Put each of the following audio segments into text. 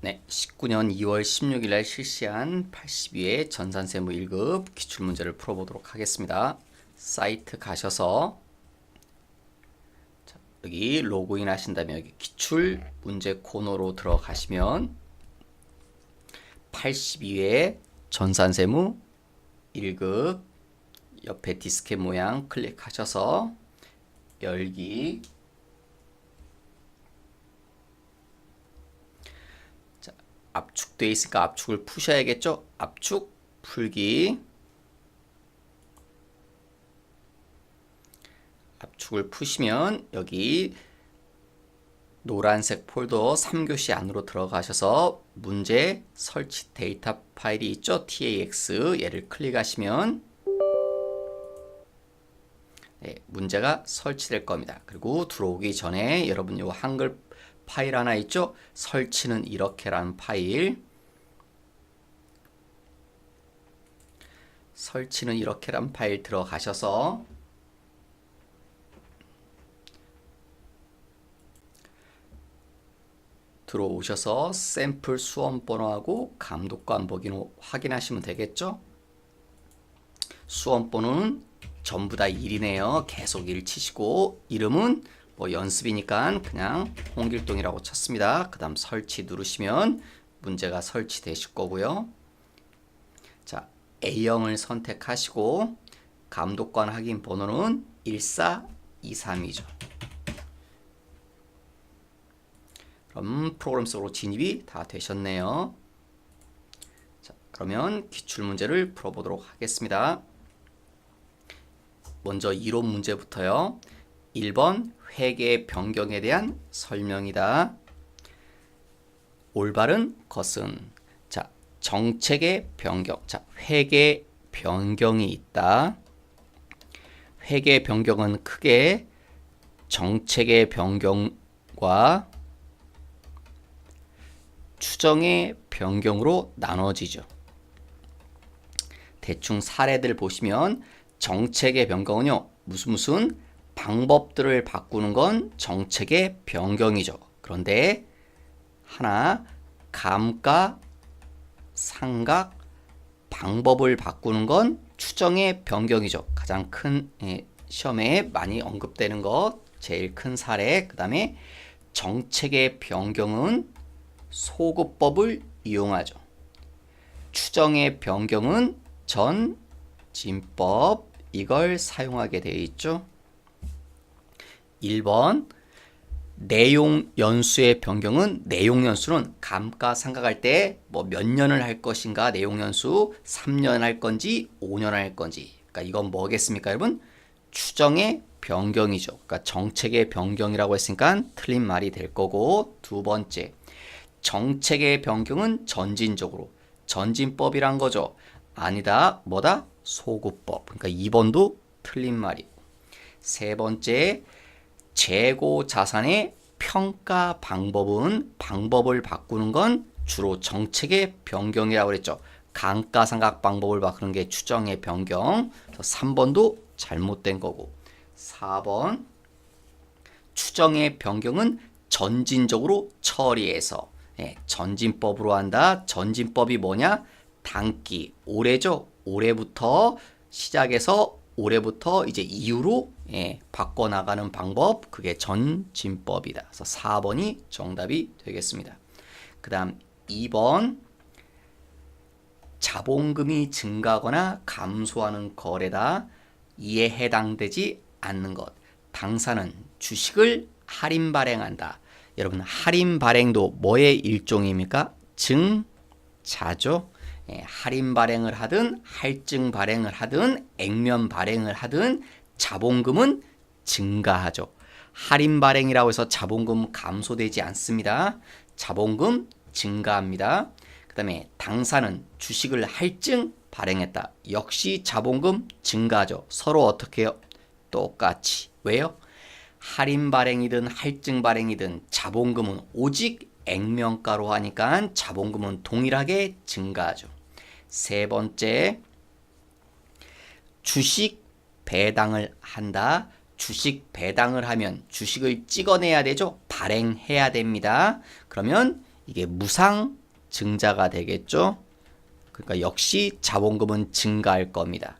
네, 19년 2월 16일 날 실시한 82회 전산세무 1급 기출문제를 풀어보도록 하겠습니다. 사이트 가셔서 여기 로그인 하신 다음에 여기 기출 문제 코너로 들어가시면 82회 전산세무 1급 옆에 디스켓 모양 클릭하셔서 열기. 압축되어 있으니까 압축을 푸셔야겠죠? 압축 풀기. 압축을 푸시면 여기 노란색 폴더 3교시 안으로 들어가셔서 문제 설치 데이터 파일이 있죠? TAX 얘를 클릭하시면 문제가 설치될 겁니다. 그리고 들어오기 전에 여러분 요 한글 파일 하나 있죠? 설치는 이렇게라는 파일. 설치는 이렇게라는 파일 들어가셔서 들어오셔서 샘플 수험 번호하고 감독관 번호 확인하시면 되겠죠? 수험 번호는 전부 다 1이네요. 계속 1 치시고 이름은 뭐 연습이니까 그냥 홍길동이라고 쳤습니다. 그 다음 설치 누르시면 문제가 설치되실 거고요. 자, A형을 선택하시고 감독관 확인 번호는 1423이죠. 그럼 프로그램 속으로 진입이 다 되셨네요. 자, 그러면 기출문제를 풀어보도록 하겠습니다. 먼저 이론 문제부터요. 1번 회계 변경에 대한 설명이다. 올바른 것은 자, 정책의 변경. 자, 회계 변경이 있다. 회계 변경은 크게 정책의 변경과 추정의 변경으로 나눠지죠. 대충 사례들 보시면 정책의 변경은요. 무슨 방법들을 바꾸는 건 정책의 변경이죠. 그런데 하나 감가, 상각, 방법을 바꾸는 건 추정의 변경이죠. 가장 큰 시험에 많이 언급되는 것 제일 큰 사례. 그 다음에 정책의 변경은 소급법을 이용하죠. 추정의 변경은 전진법 이걸 사용하게 되어 있죠. 1번 내용 연수의 변경은 내용 연수는 감가상각할 때 뭐 몇 년을 할 것인가 내용 연수 3년 할 건지 5년 할 건지 그러니까 이건 뭐겠습니까 여러분? 추정의 변경이죠. 그러니까 정책의 변경이라고 했으니까 틀린 말이 될 거고 두 번째 정책의 변경은 전진적으로 전진법이란 거죠. 아니다 뭐다? 소급법. 그러니까 2번도 틀린 말이고 세 번째 재고 자산의 평가 방법은 방법을 바꾸는 건 주로 정책의 변경이라고 그랬죠. 감가상각 방법을 바꾸는 게 추정의 변경. 3번도 잘못된 거고 4번 추정의 변경은 전진적으로 처리해서 전진법으로 한다. 전진법이 뭐냐? 단기 올해죠. 올해부터 시작해서 올해부터 이제 이후로 바꿔나가는 방법 그게 전진법이다. 그래서 4번이 정답이 되겠습니다. 그 다음 2번 자본금이 증가하거나 감소하는 거래다. 이에 해당되지 않는 것. 당사는 주식을 할인 발행한다. 여러분 할인 발행도 뭐의 일종입니까? 증자죠. 할인 발행을 하든 할증 발행을 하든 액면 발행을 하든 자본금은 증가하죠. 할인 발행이라고 해서 자본금 감소되지 않습니다. 자본금 증가합니다. 그 다음에 당사는 주식을 할증 발행했다. 역시 자본금 증가하죠. 서로 어떻게 해요? 똑같이. 왜요? 할인 발행이든 할증 발행이든 자본금은 오직 액면가로 하니까 자본금은 동일하게 증가하죠. 세 번째, 주식 배당을 한다. 주식 배당을 하면 주식을 찍어내야 되죠. 발행해야 됩니다. 그러면 이게 무상 증자가 되겠죠. 그러니까 역시 자본금은 증가할 겁니다.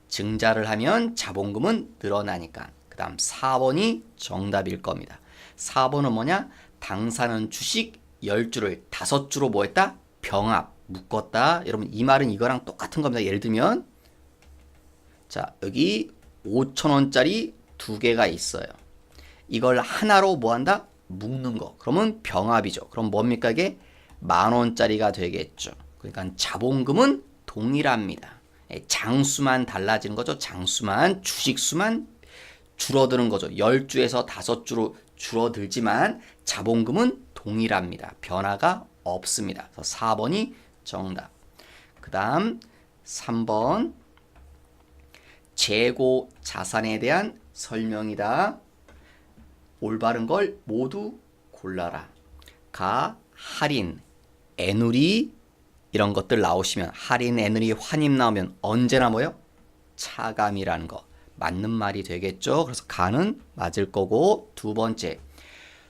증자를 하면 자본금은 늘어나니까. 그 다음 4번이 정답일 겁니다. 4번은 뭐냐? 당사는 주식 10주를 5주로 뭐 했다? 병합, 묶었다. 여러분 이 말은 이거랑 똑같은 겁니다. 예를 들면 자 여기 5,000원짜리 2개가 있어요. 이걸 하나로 뭐 한다? 묶는 거. 그러면 병합이죠. 그럼 뭡니까 이게? 10,000원짜리가 되겠죠. 그러니까 자본금은 동일합니다. 장수만 달라지는 거죠. 장수만, 주식수만 줄어드는 거죠. 10주에서 5주로 줄어들지만 자본금은 동일합니다. 변화가 없습니다. 그래서 4번이 정답. 그 다음 3번 재고 자산에 대한 설명이다. 올바른 걸 모두 골라라. 가, 할인, 애누리 이런 것들 나오시면 할인, 애누리, 환입 나오면 언제나 뭐요? 차감이라는 거 맞는 말이 되겠죠. 그래서 가는 맞을 거고 두 번째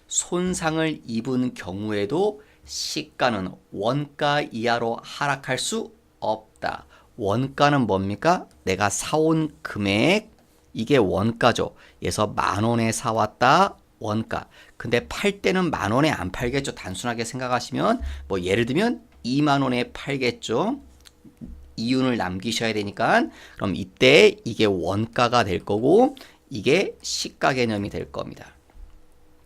손상을 입은 경우에도 시가는 원가 이하로 하락할 수 없다. 원가는 뭡니까? 내가 사온 금액 이게 원가죠. 그래서 10,000원에 사왔다. 원가. 근데 팔 때는 10,000원에 안 팔겠죠. 단순하게 생각하시면 뭐 예를 들면 20,000원에 팔겠죠. 이윤을 남기셔야 되니까 그럼 이때 이게 원가가 될 거고 이게 시가 개념이 될 겁니다.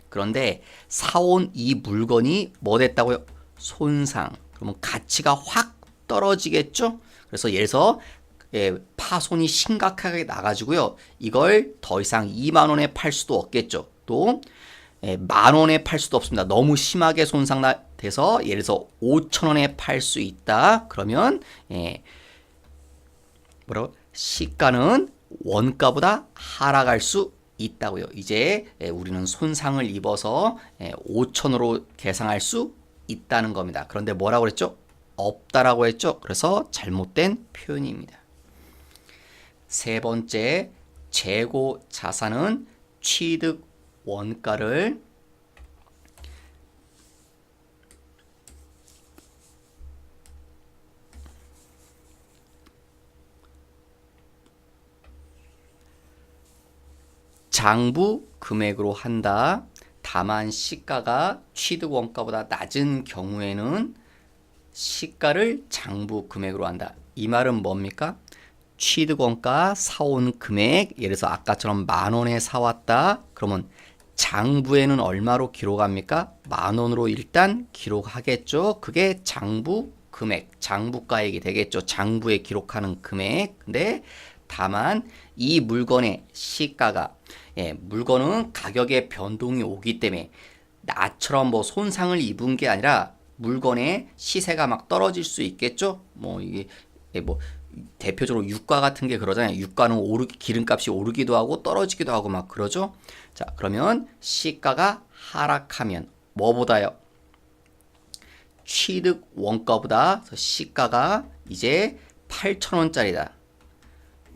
그런데 사온 이 물건이 뭐 됐다고요? 손상. 그러면 가치가 확 떨어지겠죠. 그래서 예를 들어서 파손이 심각하게 나가지고요. 이걸 더 이상 20,000원에 팔 수도 없겠죠. 또 10,000원에 팔 수도 없습니다. 너무 심하게 손상돼서 예를 들어서 5,000원에 팔 수 있다. 그러면 뭐라고? 시가는 원가보다 하락할 수 있다고요. 이제 우리는 손상을 입어서 5,000으로 계산할 수 있다는 겁니다. 그런데 뭐라고 그랬죠? 없다라고 했죠. 그래서 잘못된 표현입니다. 세 번째, 재고 자산은 취득 원가를 장부 금액으로 한다. 다만 시가가 취득 원가보다 낮은 경우에는 시가를 장부 금액으로 한다. 이 말은 뭡니까? 취득 원가 사온 금액 예를 들어서 아까처럼 10,000원에 사왔다. 그러면 장부에는 얼마로 기록합니까? 10,000원으로 일단 기록하겠죠. 그게 장부 금액, 장부가액이 되겠죠. 장부에 기록하는 금액. 근데 다만 이 물건의 시가가 물건은 가격의 변동이 오기 때문에 나처럼 뭐 손상을 입은 게 아니라 물건의 시세가 막 떨어질 수 있겠죠. 뭐 이게 뭐 대표적으로 유가 같은 게 그러잖아요. 유가는 기름값이 오르기도 하고 떨어지기도 하고 막 그러죠. 자, 그러면 시가가 하락하면 뭐보다요? 취득 원가보다 시가가 이제 8,000원짜리다.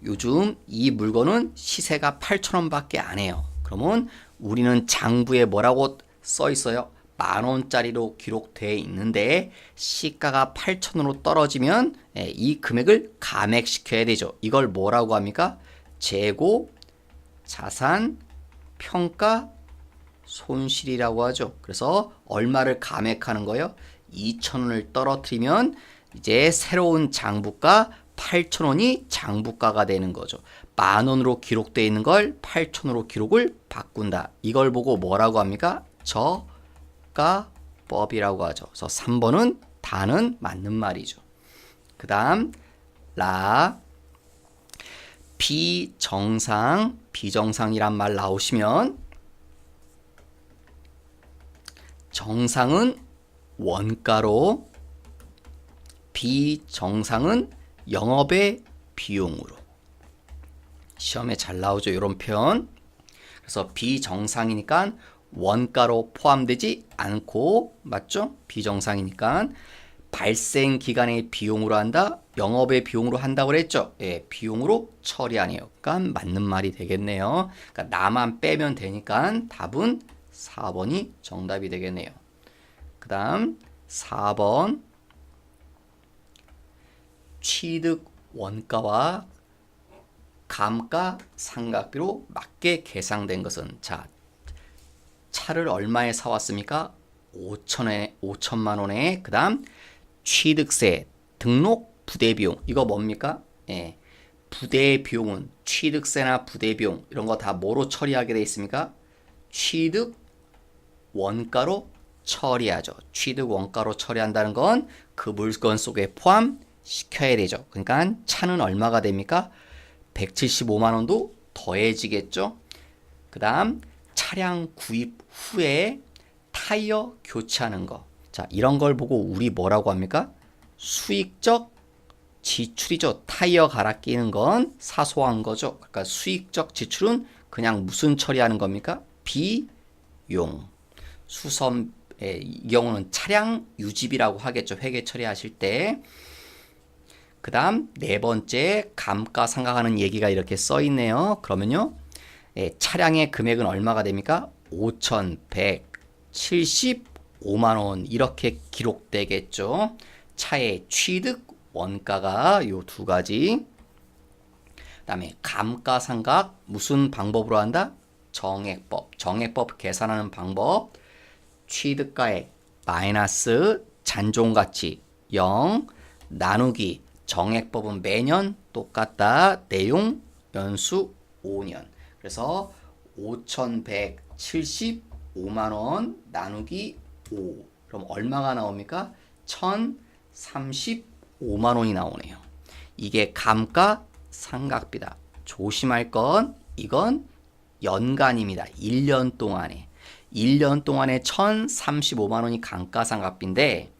요즘 이 물건은 시세가 8,000원밖에 안 해요. 그러면 우리는 장부에 뭐라고 써 있어요? 10,000원짜리로 기록되어 있는데 시가가 8,000원으로 떨어지면 이 금액을 감액시켜야 되죠. 이걸 뭐라고 합니까? 재고, 자산, 평가, 손실이라고 하죠. 그래서 얼마를 감액하는 거예요? 2,000원을 떨어뜨리면 이제 새로운 장부가 8,000원이 장부가가 되는 거죠. 10,000원으로 기록되어 있는 걸 8,000원으로 기록을 바꾼다. 이걸 보고 뭐라고 합니까? 저가법이라고 하죠. 그래서 3번은 다는 맞는 말이죠. 그 다음 라 비정상이란 말 나오시면 정상은 원가로 비정상은 영업의 비용으로. 시험에 잘 나오죠. 이런 표현. 그래서 비정상이니까 원가로 포함되지 않고 맞죠? 비정상이니까 발생 기간의 비용으로 한다. 영업의 비용으로 한다고 그랬죠. 예, 비용으로 처리하네요. 그러니까 맞는 말이 되겠네요. 그러니까 나만 빼면 되니까 답은 4번이 정답이 되겠네요. 그 다음 4번 취득 원가와 감가상각비로 맞게 계상된 것은 자 차를 얼마에 사왔습니까? 5천만 원에 그 다음 취득세 등록 부대비용 이거 뭡니까? 예, 부대비용은 취득세나 부대비용 이런 거 다 뭐로 처리하게 돼 있습니까? 취득 원가로 처리하죠. 취득 원가로 처리한다는 건 그 물건 속에 포함시켜야 되죠. 그러니까 차는 얼마가 됩니까? 175만 원도 더해지겠죠. 그 다음 차량 구입 후에 타이어 교체하는 거. 자, 이런 걸 보고 우리 뭐라고 합니까? 수익적 지출이죠. 타이어 갈아 끼는 건 사소한 거죠. 그러니까 수익적 지출은 그냥 무슨 처리하는 겁니까? 비용. 수선의 이 경우는 차량 유지비라고 하겠죠. 회계 처리하실 때. 그 다음 네 번째 감가상각하는 얘기가 이렇게 써 있네요. 그러면요. 차량의 금액은 얼마가 됩니까? 5,175만 원 이렇게 기록되겠죠. 차의 취득 원가가 요 두 가지. 그 다음에 감가상각 무슨 방법으로 한다? 정액법 계산하는 방법. 취득가액 마이너스 잔존가치 0 나누기 정액법은 매년 똑같다. 내용 연수 5년. 그래서 5,175만 원 나누기 5. 그럼 얼마가 나옵니까? 1,035만 원이 나오네요. 이게 감가상각비다. 조심할 건 이건 연간입니다. 1년 동안에. 1년 동안에 1,035만 원이 감가상각비인데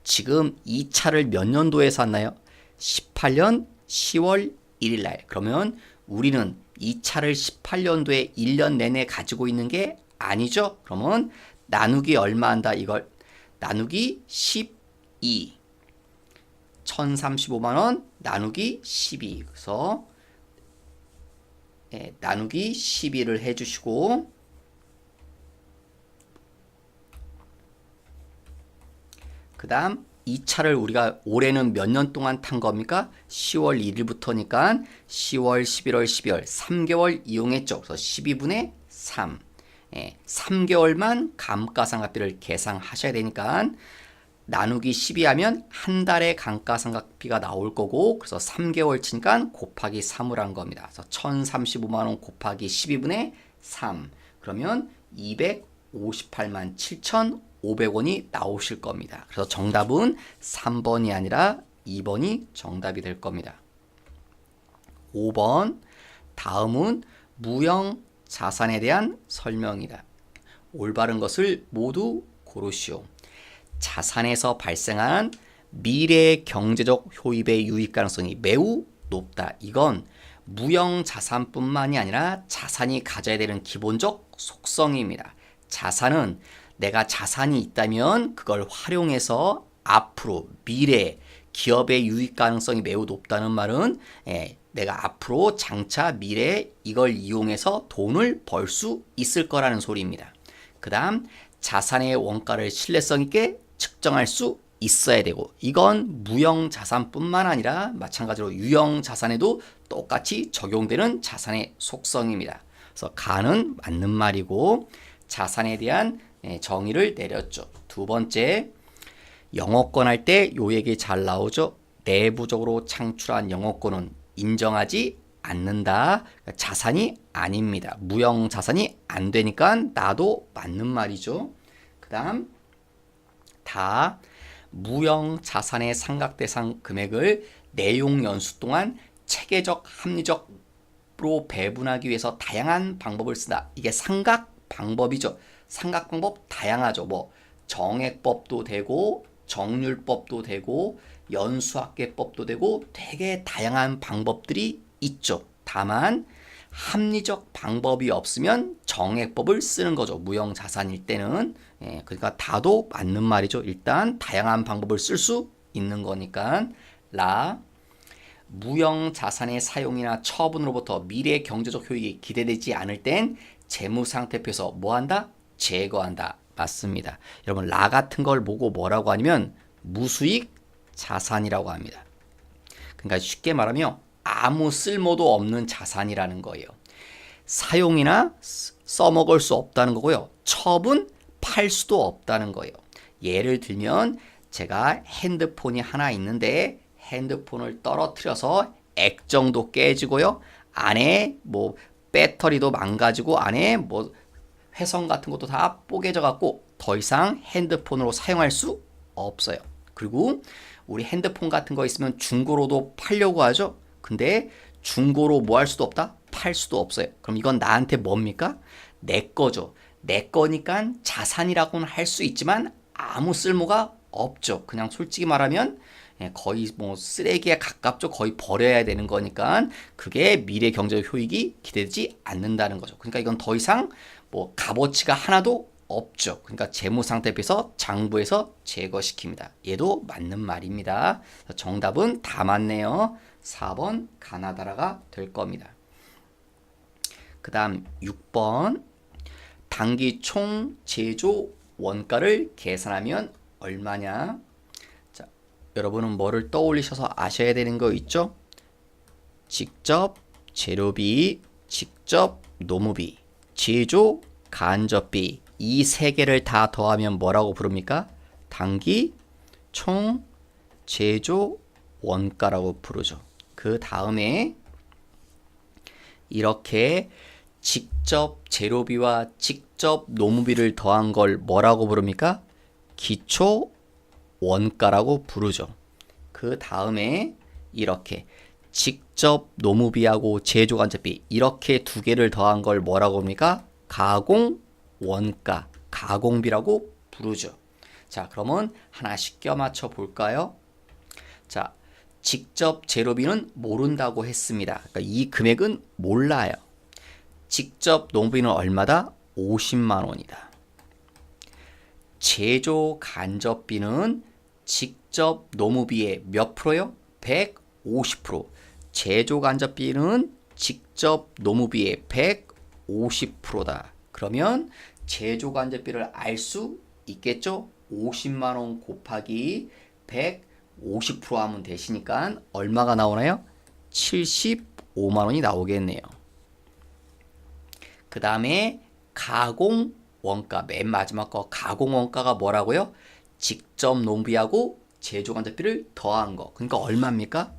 지금 이 차를 몇 년도에 샀나요? 18년 10월 1일 날. 그러면 우리는 이 차를 18년도에 1년 내내 가지고 있는 게 아니죠. 그러면 나누기 얼마 한다? 이걸 나누기 12. 1,035만 원 나누기 12. 그래서 나누기 12를 해주시고 그 다음 이 차를 우리가 올해는 몇 년 동안 탄 겁니까? 10월 1일부터니까 10월, 11월, 12월 3개월 이용했죠. 그래서 12분의 3. 3개월만 감가상각비를 계산하셔야 되니까 나누기 12 하면 한 달에 감가상각비가 나올 거고 그래서 3개월 치니까 곱하기 3을 한 겁니다. 그래서 1,035만 원 곱하기 12분의 3. 그러면 258만 7,500원이 나오실 겁니다. 그래서 정답은 3번이 아니라 2번이 정답이 될 겁니다. 5번 다음은 무형 자산에 대한 설명이다. 올바른 것을 모두 고르시오. 자산에서 발생한 미래 경제적 효입의 유입 가능성이 매우 높다. 이건 무형 자산뿐만이 아니라 자산이 가져야 되는 기본적 속성입니다. 자산은 내가 자산이 있다면 그걸 활용해서 앞으로 미래 기업의 유익 가능성이 매우 높다는 말은 내가 앞으로 장차 미래에 이걸 이용해서 돈을 벌 수 있을 거라는 소리입니다. 그 다음 자산의 원가를 신뢰성 있게 측정할 수 있어야 되고 이건 무형 자산뿐만 아니라 마찬가지로 유형 자산에도 똑같이 적용되는 자산의 속성입니다. 그래서 가는 맞는 말이고 자산에 대한 정의를 내렸죠. 두 번째 영어권 할 때 요 얘기 잘 나오죠. 내부적으로 창출한 영어권은 인정하지 않는다. 자산이 아닙니다. 무형 자산이 안 되니까 나도 맞는 말이죠. 그 다음 다 무형 자산의 상각 대상 금액을 내용 연수 동안 체계적 합리적으로 배분하기 위해서 다양한 방법을 쓴다. 이게 상각 방법이죠. 상각 방법 다양하죠. 뭐 정액법도 되고 정률법도 되고 연수학계법도 되고 되게 다양한 방법들이 있죠. 다만 합리적 방법이 없으면 정액법을 쓰는 거죠. 무형 자산일 때는. 그러니까 다도 맞는 말이죠. 일단 다양한 방법을 쓸 수 있는 거니까 무형 자산의 사용이나 처분으로부터 미래 경제적 효익이 기대되지 않을 땐 재무상태표에서 뭐한다? 제거한다. 맞습니다. 여러분 라 같은 걸 보고 뭐라고 하냐면 무수익 자산이라고 합니다. 그러니까 쉽게 말하면 아무 쓸모도 없는 자산이라는 거예요. 사용이나 써먹을 수 없다는 거고요. 처분 팔 수도 없다는 거예요. 예를 들면 제가 핸드폰이 하나 있는데 핸드폰을 떨어뜨려서 액정도 깨지고요. 안에 뭐 배터리도 망가지고 안에 뭐 회선 같은 것도 다 뽀개져 갖고 더 이상 핸드폰으로 사용할 수 없어요. 그리고 우리 핸드폰 같은 거 있으면 중고로도 팔려고 하죠. 근데 중고로 뭐 할 수도 없다? 팔 수도 없어요. 그럼 이건 나한테 뭡니까? 내 거죠. 내 거니까 자산이라고는 할 수 있지만 아무 쓸모가 없죠. 그냥 솔직히 말하면 거의 뭐 쓰레기에 가깝죠. 거의 버려야 되는 거니까 그게 미래 경제적 효익이 기대되지 않는다는 거죠. 그러니까 이건 더 이상 뭐 값어치가 하나도 없죠. 그러니까 재무 상태에 비해서 장부에서 제거시킵니다. 얘도 맞는 말입니다. 정답은 다 맞네요. 4번 가나다라가 될 겁니다. 그 다음 6번 당기 총 제조 원가를 계산하면 얼마냐? 자, 여러분은 뭐를 떠올리셔서 아셔야 되는 거 있죠? 직접 재료비, 직접 노무비, 제조 간접비 이 세 개를 다 더하면 뭐라고 부릅니까? 당기 총 제조 원가라고 부르죠. 그 다음에 이렇게 직접 재료비와 직접 노무비를 더한 걸 뭐라고 부릅니까? 기초 원가라고 부르죠. 그 다음에 이렇게 직접 노무비하고 제조 간접비 이렇게 두 개를 더한 걸 뭐라고 합니까? 가공 원가, 가공비라고 부르죠. 자, 그러면 하나씩 껴맞춰 볼까요? 자, 직접 재료비는 모른다고 했습니다. 그러니까 이 금액은 몰라요. 직접 노무비는 얼마다? 50만 원이다. 제조 간접비는 직접 노무비의 몇 프로요? 150%. 제조 간접비는 직접 노무비의 150%다. 그러면 제조 간접비를 알 수 있겠죠? 50만 원 곱하기 150% 하면 되시니까 얼마가 나오나요? 75만 원이 나오겠네요. 그 다음에 가공 원가 맨 마지막 거 가공 원가가 뭐라고요? 직접 노무비하고 제조 간접비를 더한 거. 그러니까 얼마입니까?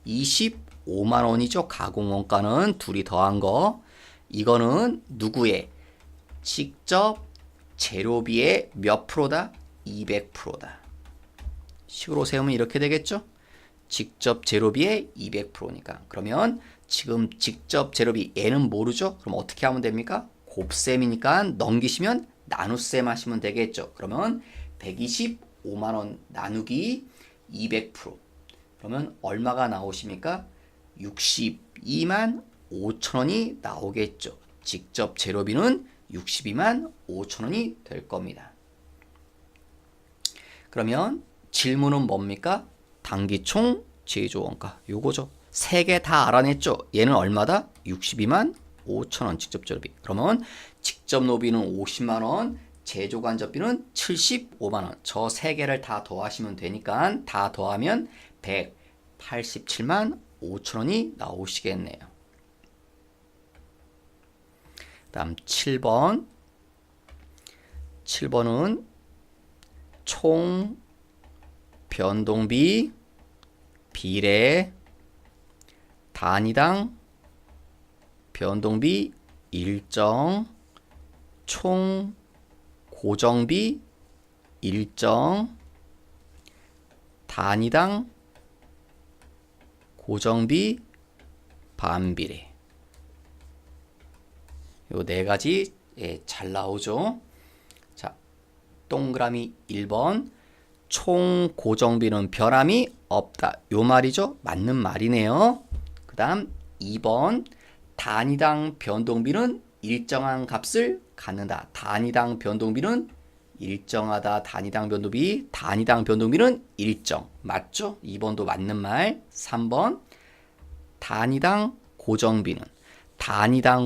125만 원이죠. 가공 원가는 둘이 더한 거. 이거는 누구의? 직접 재료비의 몇 프로다? 200%다. 식으로 세우면 이렇게 되겠죠? 직접 재료비의 200%니까. 그러면 지금 직접 재료비 얘는 모르죠? 그럼 어떻게 하면 됩니까? 곱셈이니까 넘기시면 나눗셈 하시면 되겠죠. 그러면 125만 원 나누기 200%. 그러면 얼마가 나오십니까? 62만 5천 원이 나오겠죠. 직접 재료비는 62만 5천 원이 될 겁니다. 그러면 질문은 뭡니까? 당기총 제조원가 요거죠. 세 개 다 알아냈죠. 얘는 얼마다? 62만 5천 원 직접 재료비. 그러면 직접 노비는 50만 원, 제조 간접비는 75만 원. 저 세 개를 다 더하시면 되니까 다 더하면 187만 5천 원이 나오시겠네요. 다음 7번. 7번은 총 변동비 비례 단위당 변동비 일정 총 고정비 일정 단위당 고정비 반비례 요 네 가지 잘 나오죠. 자, 동그라미 1번 총 고정비는 변함이 없다. 요 말이죠. 맞는 말이네요. 그 다음 2번 단위당 변동비는 일정한 값을 갖는다. 단위당 변동비는 일정하다. 단위당 변동비는 일정. 맞죠? 2번도 맞는 말. 3번 단위당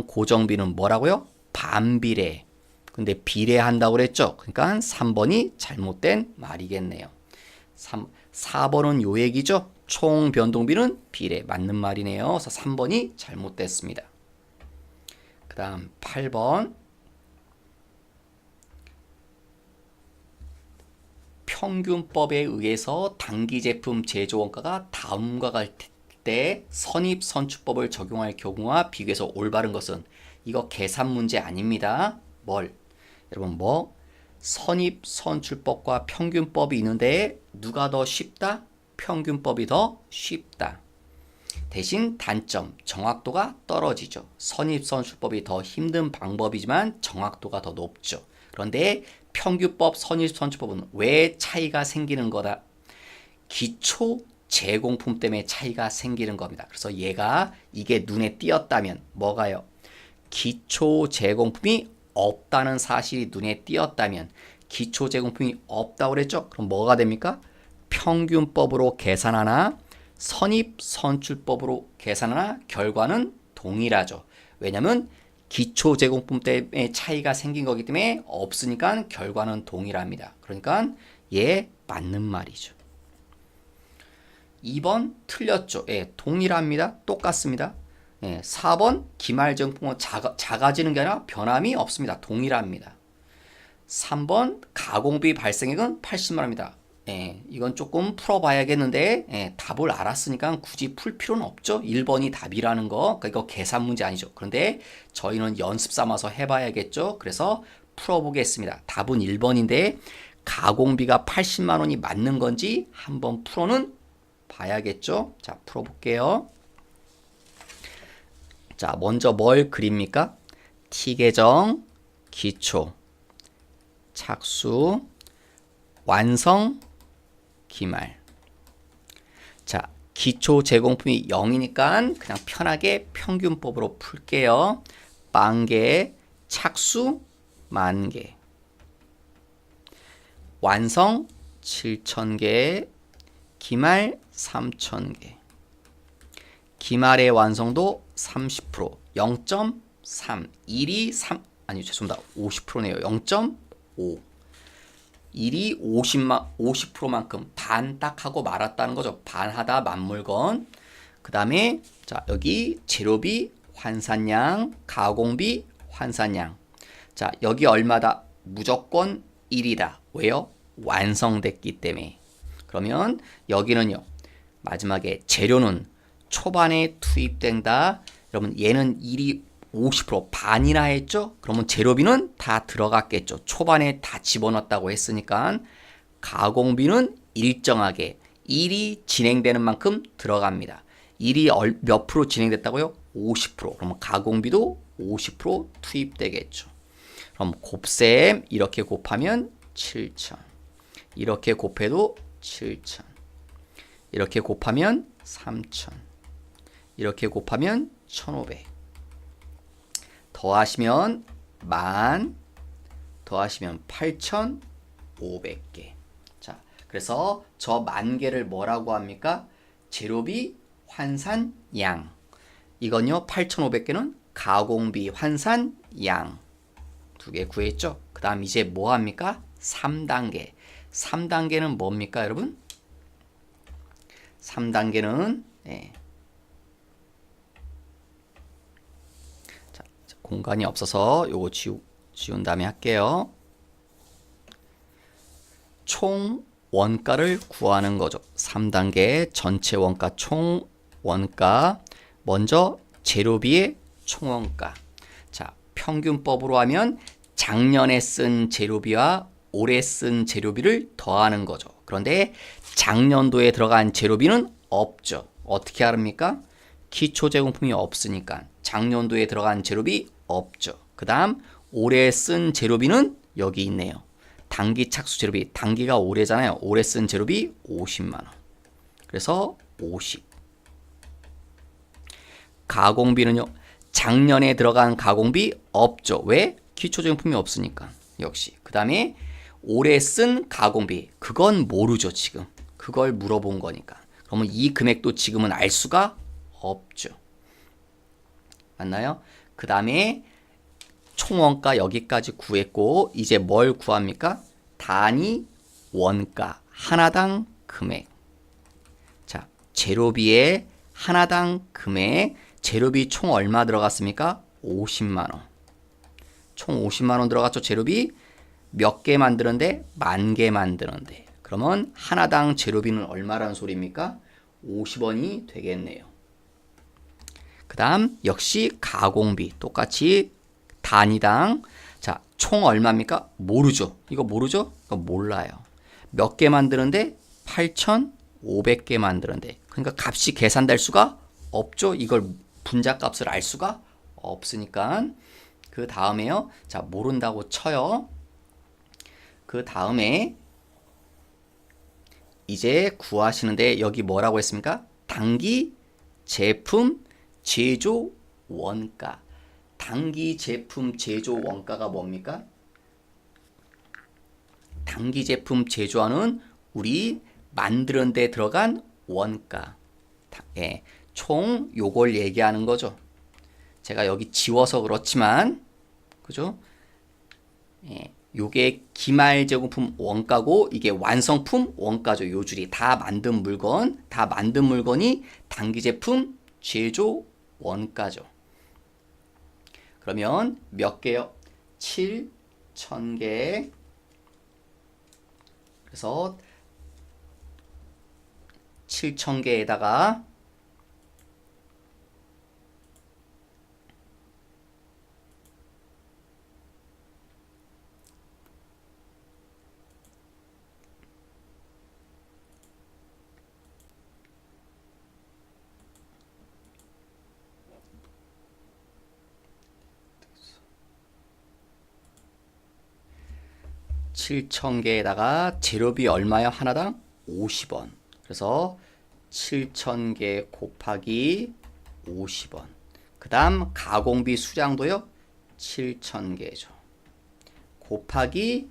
고정비는 뭐라고요? 반비례. 근데 비례한다고 그랬죠. 그러니까 3번이 잘못된 말이겠네요. 4번은 요 얘기죠. 총 변동비는 비례 맞는 말이네요. 그래서 3번이 잘못됐습니다. 그 다음 8번 평균법에 의해서 단기 제품 제조 원가가 다음과 같을 때 선입선출법을 적용할 경우와 비교해서 올바른 것은 이거 계산 문제 아닙니다. 여러분 선입선출법과 평균법이 있는데 누가 더 쉽다? 평균법이 더 쉽다. 대신 단점, 정확도가 떨어지죠. 선입선출법이 더 힘든 방법이지만 정확도가 더 높죠. 그런데 평균법, 선입선출법은 왜 차이가 생기는 거다? 기초 제공품 때문에 차이가 생기는 겁니다. 그래서 이게 눈에 띄었다면 뭐가요? 기초 제공품이 없다는 사실이 눈에 띄었다면 기초 제공품이 없다고 그랬죠? 그럼 뭐가 됩니까? 평균법으로 계산하나 선입선출법으로 계산하나 결과는 동일하죠. 왜냐하면 기초 제공품 때문에 차이가 생긴 거기 때문에 없으니까 결과는 동일합니다. 그러니까 맞는 말이죠. 2번 틀렸죠. 동일합니다. 똑같습니다. 4번 기말정품은 작아지는 게 아니라 변함이 없습니다. 동일합니다. 3번 가공비 발생액은 80만 원입니다. 이건 조금 풀어봐야겠는데 답을 알았으니까 굳이 풀 필요는 없죠. 1번이 답이라는 거. 그러니까 이거 계산 문제 아니죠. 그런데 저희는 연습 삼아서 해봐야겠죠. 그래서 풀어보겠습니다. 답은 1번인데 가공비가 80만 원이 맞는 건지 한번 풀어는 봐야겠죠. 자, 풀어볼게요. 자, 먼저 뭘 그립니까? T계정, 기초, 착수, 완성, 기말. 자, 기초 제공품이 0이니까 그냥 편하게 평균법으로 풀게요. 빵개, 착수, 만개. 완성, 7,000개, 기말, 3,000개. 기말의 완성도 30%, 0.3, 1이 50%네요. 0.5. 1이 50%만큼 반 딱 하고 말았다는 거죠. 반하다 만물건. 그 다음에 자, 여기 재료비, 환산량, 가공비, 환산량. 자, 여기 얼마다? 무조건 1이다. 왜요? 완성됐기 때문에. 그러면 여기는요. 마지막에 재료는 초반에 투입된다. 여러분 얘는 1이 50% 반이나 했죠? 그러면 재료비는 다 들어갔겠죠. 초반에 다 집어넣었다고 했으니까 가공비는 일정하게 1이 진행되는 만큼 들어갑니다. 1이 몇 프로 진행됐다고요? 50%. 그러면 가공비도 50% 투입되겠죠. 그럼 곱셈 이렇게 곱하면 7,000. 이렇게 곱해도 7,000. 이렇게 곱하면 3,000. 이렇게 곱하면 1,500. 더하시면 10,000, 더하시면 8,500개. 자, 그래서 저 10,000개를 뭐라고 합니까? 재료비, 환산, 양. 이건요, 8,500개는 가공비, 환산, 양. 두 개 구했죠? 그 다음 이제 뭐 합니까? 3단계. 3단계는 뭡니까, 여러분? 3단계는 공간이 없어서 요거 지운 다음에 할게요. 총 원가를 구하는 거죠. 3단계 전체 원가 총 원가. 먼저 재료비의 총원가. 자, 평균법으로 하면 작년에 쓴 재료비와 올해 쓴 재료비를 더하는 거죠. 그런데 작년도에 들어간 재료비는 없죠. 어떻게 합니까? 기초 제공품이 없으니까 작년도에 들어간 재료비 없죠. 그 다음 올해 쓴 재료비는 여기 있네요. 단기 착수 재료비, 단기가 올해잖아요. 올해 쓴 재료비 50만 원. 그래서 50. 가공비는요. 작년에 들어간 가공비 없죠. 왜? 기초 제공품이 없으니까. 역시. 그 다음에 올해 쓴 가공비. 그건 모르죠, 지금. 그걸 물어본 거니까. 그러면 이 금액도 지금은 알 수가 없죠. 맞나요? 그 다음에 총원가 여기까지 구했고 이제 뭘 구합니까? 단위 원가 하나당 금액. 자, 재료비에 하나당 금액. 재료비 총 얼마 들어갔습니까? 50만 원. 총 50만 원 들어갔죠. 재료비 몇 개 만드는데? 10,000개 만드는데. 그러면 하나당 재료비는 얼마라는 소리입니까? 50원이 되겠네요. 그 다음 역시 가공비 똑같이 단위당. 자, 총 얼마입니까? 모르죠. 이거 모르죠? 이거 몰라요. 몇 개 만드는데? 8,500개 만드는데. 그러니까 값이 계산될 수가 없죠. 이걸 분자값을 알 수가 없으니까. 그 다음에요. 자, 모른다고 쳐요. 그 다음에 이제 구하시는데 여기 뭐라고 했습니까? 단기 제품 제조 원가. 단기 제품 제조 원가가 뭡니까? 단기 제품 제조하는 우리 만드는 데 들어간 원가. 예, 총 요걸 얘기하는 거죠. 제가 여기 지워서 그렇지만 그죠? 예, 요게 기말 제공품 원가고 이게 완성품 원가죠. 요 줄이 다 만든 물건이 단기 제품 제조 원가죠. 그러면 몇 개요? 7,000개. 그래서 7,000개에다가 재료비 얼마요? 하나당 50원. 그래서 7,000개 곱하기 50원. 그 다음 가공비 수량도요. 7,000개죠. 곱하기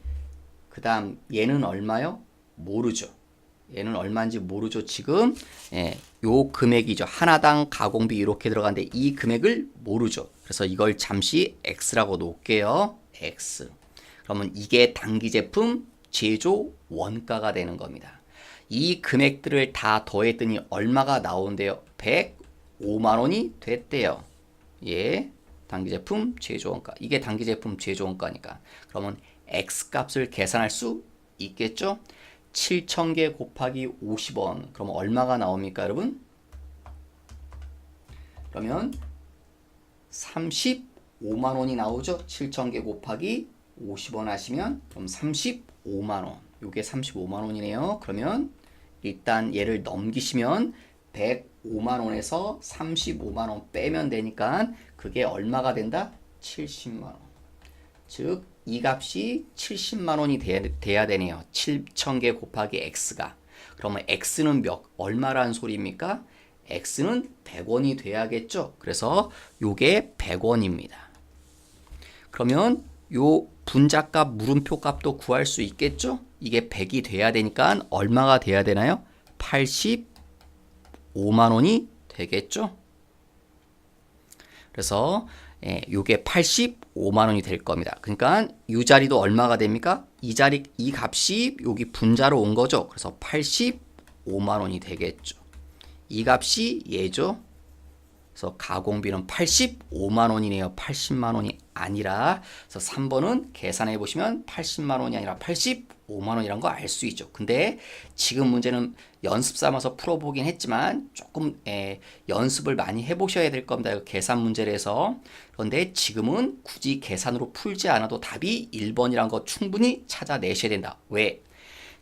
그 다음 얘는 얼마요? 모르죠. 얘는 얼마인지 모르죠. 지금 예, 요 금액이죠. 하나당 가공비 이렇게 들어가는데 이 금액을 모르죠. 그래서 이걸 잠시 X라고 놓을게요. X. 그러면 이게 단기 제품 제조 원가가 되는 겁니다. 이 금액들을 다 더했더니 얼마가 나온대요? 105만 원이 됐대요. 예, 단기 제품 제조 원가. 이게 단기 제품 제조 원가니까. 그러면 X 값을 계산할 수 있겠죠? 7,000개 곱하기 50원. 그럼 얼마가 나옵니까, 여러분? 그러면 35만 원이 나오죠? 7,000개 곱하기 50원 하시면 그럼 35만 원. 요게 35만 원이네요. 그러면 일단 얘를 넘기시면 105만 원에서 35만 원 빼면 되니까 그게 얼마가 된다? 70만 원. 즉 이 값이 70만 원이 돼야 되네요. 7,000개 곱하기 X가. 그러면 X는 얼마라는 소리입니까? X는 100원이 돼야겠죠. 그래서 요게 100원입니다. 그러면 요 분자값 물음표 값도 구할 수 있겠죠? 이게 100이 돼야 되니까 얼마가 돼야 되나요? 85만 원이 되겠죠? 그래서 요게 85만 원이 될 겁니다. 그러니까 이 자리도 얼마가 됩니까? 이 값이 여기 분자로 온 거죠. 그래서 85만 원이 되겠죠. 이 값이 얘죠. 그래서 가공비는 85만 원이네요. 80만 원이 아니라. 그래서 3번은 계산해 보시면 80만 원이 아니라 85만 원이란 거 알 수 있죠. 근데 지금 문제는 연습 삼아서 풀어보긴 했지만 조금 연습을 많이 해보셔야 될 겁니다. 계산 문제라서. 그런데 지금은 굳이 계산으로 풀지 않아도 답이 1번이란 거 충분히 찾아내셔야 된다. 왜?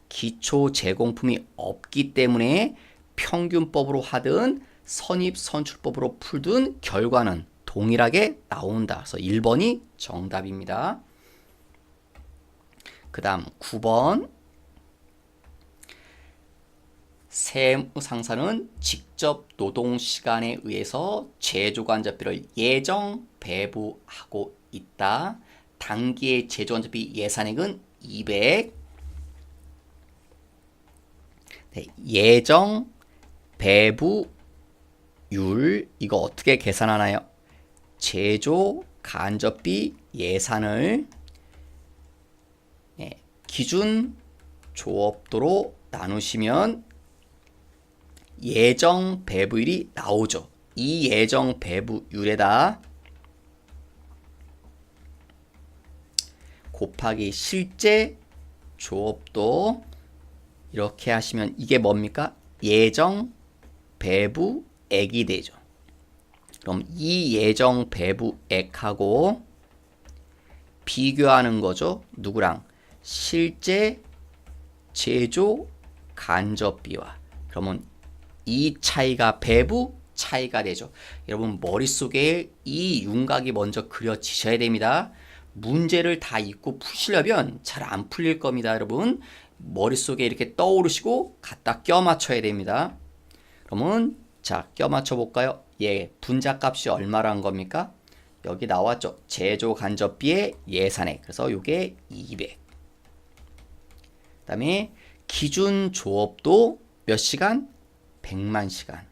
기초 제공품이 없기 때문에 평균법으로 하든 선입선출법으로 풀든 결과는 동일하게 나온다. 그래서 1번이 정답입니다. 그 다음 9번. 세무상사는 직접 노동시간에 의해서 제조간접비를 예정 배부하고 있다. 단기의 제조간접비 예산액은 200. 네, 예정 배부 율 이거 어떻게 계산하나요? 제조 간접비 예산을 기준 조업도로 나누시면 예정 배부율이 나오죠. 이 예정 배부율에다 곱하기 실제 조업도 이렇게 하시면 이게 뭡니까? 예정 배부액이 되죠. 그럼 이 예정 배부액하고 비교하는 거죠. 누구랑? 실제 제조 간접비와. 그러면 이 차이가 배부 차이가 되죠. 여러분 머릿속에 이 윤곽이 먼저 그려지셔야 됩니다. 문제를 다 읽고 푸시려면 잘 안 풀릴 겁니다. 여러분 머릿속에 이렇게 떠오르시고 갖다 껴 맞춰야 됩니다. 그러면 자, 껴 맞춰 볼까요? 예, 분자값이 얼마란 겁니까? 여기 나왔죠. 제조 간접비의 예산액. 그래서 이게 200. 그다음에 기준 조업도 몇 시간? 100만 시간.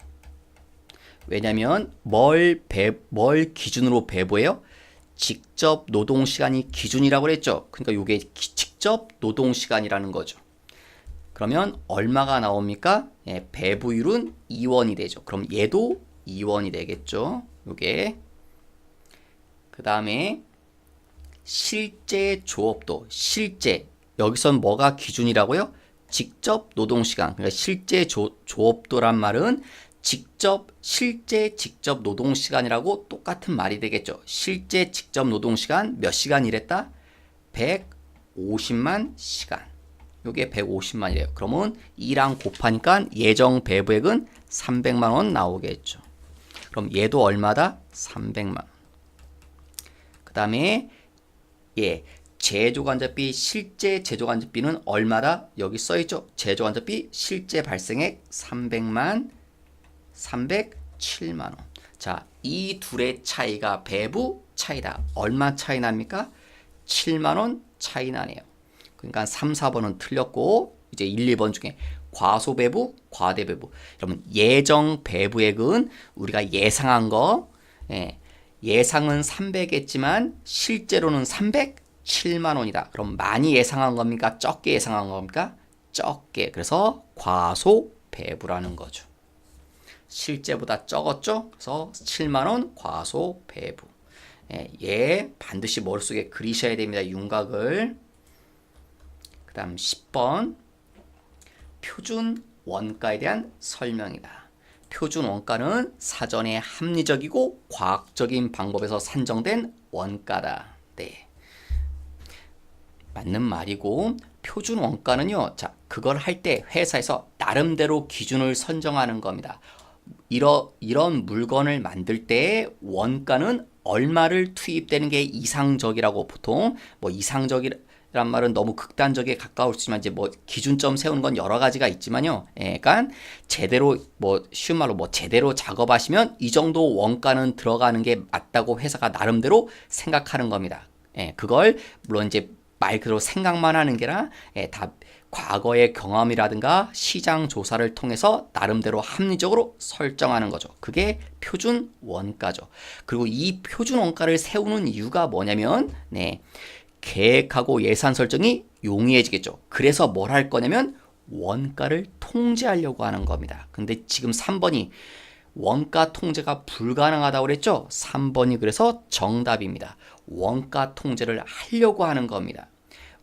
왜냐면 뭘 기준으로 배부해요? 직접 노동 시간이 기준이라고 그랬죠. 그러니까 이게 직접 노동 시간이라는 거죠. 그러면 얼마가 나옵니까? 예, 배부율은 2원이 되죠. 그럼 얘도 2원이 되겠죠. 요게. 그다음에 실제 조업도, 실제 여기선 뭐가 기준이라고요? 직접 노동 시간. 그러니까 실제 조업도란 말은 실제 직접 노동 시간이라고 똑같은 말이 되겠죠. 실제 직접 노동 시간 몇 시간 일했다? 150만 시간. 요게 150만이래요. 그러면 2랑 곱하니까 예정 배부액은 300만 원 나오겠죠. 그럼 얘도 얼마다? 300만 원. 그 다음에 예, 제조간접비, 실제 제조간접비는 얼마다? 여기 써있죠. 제조간접비 실제 발생액 307만 원. 자, 이 둘의 차이가 배부 차이다. 얼마 차이 납니까? 7만 원 차이 나네요. 그러니까 3, 4번은 틀렸고 이제 1, 2번 중에 과소배부, 과대배부. 여러분 예정 배부액은 우리가 예상한 거 예상은 300했지만 실제로는 307만 원이다. 그럼 많이 예상한 겁니까? 적게 예상한 겁니까? 적게. 그래서 과소배부라는 거죠. 실제보다 적었죠? 그래서 7만 원 과소배부. 얘 반드시 머릿속에 그리셔야 됩니다. 윤곽을. 그 다음 10번 표준 원가에 대한 설명이다. 표준 원가는 사전에 합리적이고 과학적인 방법에서 산정된 원가다. 네, 맞는 말이고 표준 원가는요. 자, 그걸 할 때 회사에서 나름대로 기준을 선정하는 겁니다. 이런 물건을 만들 때 원가는 얼마를 투입되는 게 이상적이라고 보통 뭐 이상적이란 말은 너무 극단적에 가까울 수 있지만 이제 뭐 기준점 세우는 건 여러 가지가 있지만요. 그러니까 제대로 뭐 쉬운 말로 뭐 제대로 작업하시면 이 정도 원가는 들어가는 게 맞다고 회사가 나름대로 생각하는 겁니다. 그걸 물론 이제 말 그대로 생각만 하는 게 아니라 다 과거의 경험이라든가 시장 조사를 통해서 나름대로 합리적으로 설정하는 거죠. 그게 표준 원가죠. 그리고 이 표준 원가를 세우는 이유가 뭐냐면 계획하고 예산 설정이 용이해지겠죠. 그래서 뭘 할 거냐면 원가를 통제하려고 하는 겁니다. 근데 지금 3번이 원가 통제가 불가능하다고 그랬죠. 3번이 그래서 정답입니다. 원가 통제를 하려고 하는 겁니다.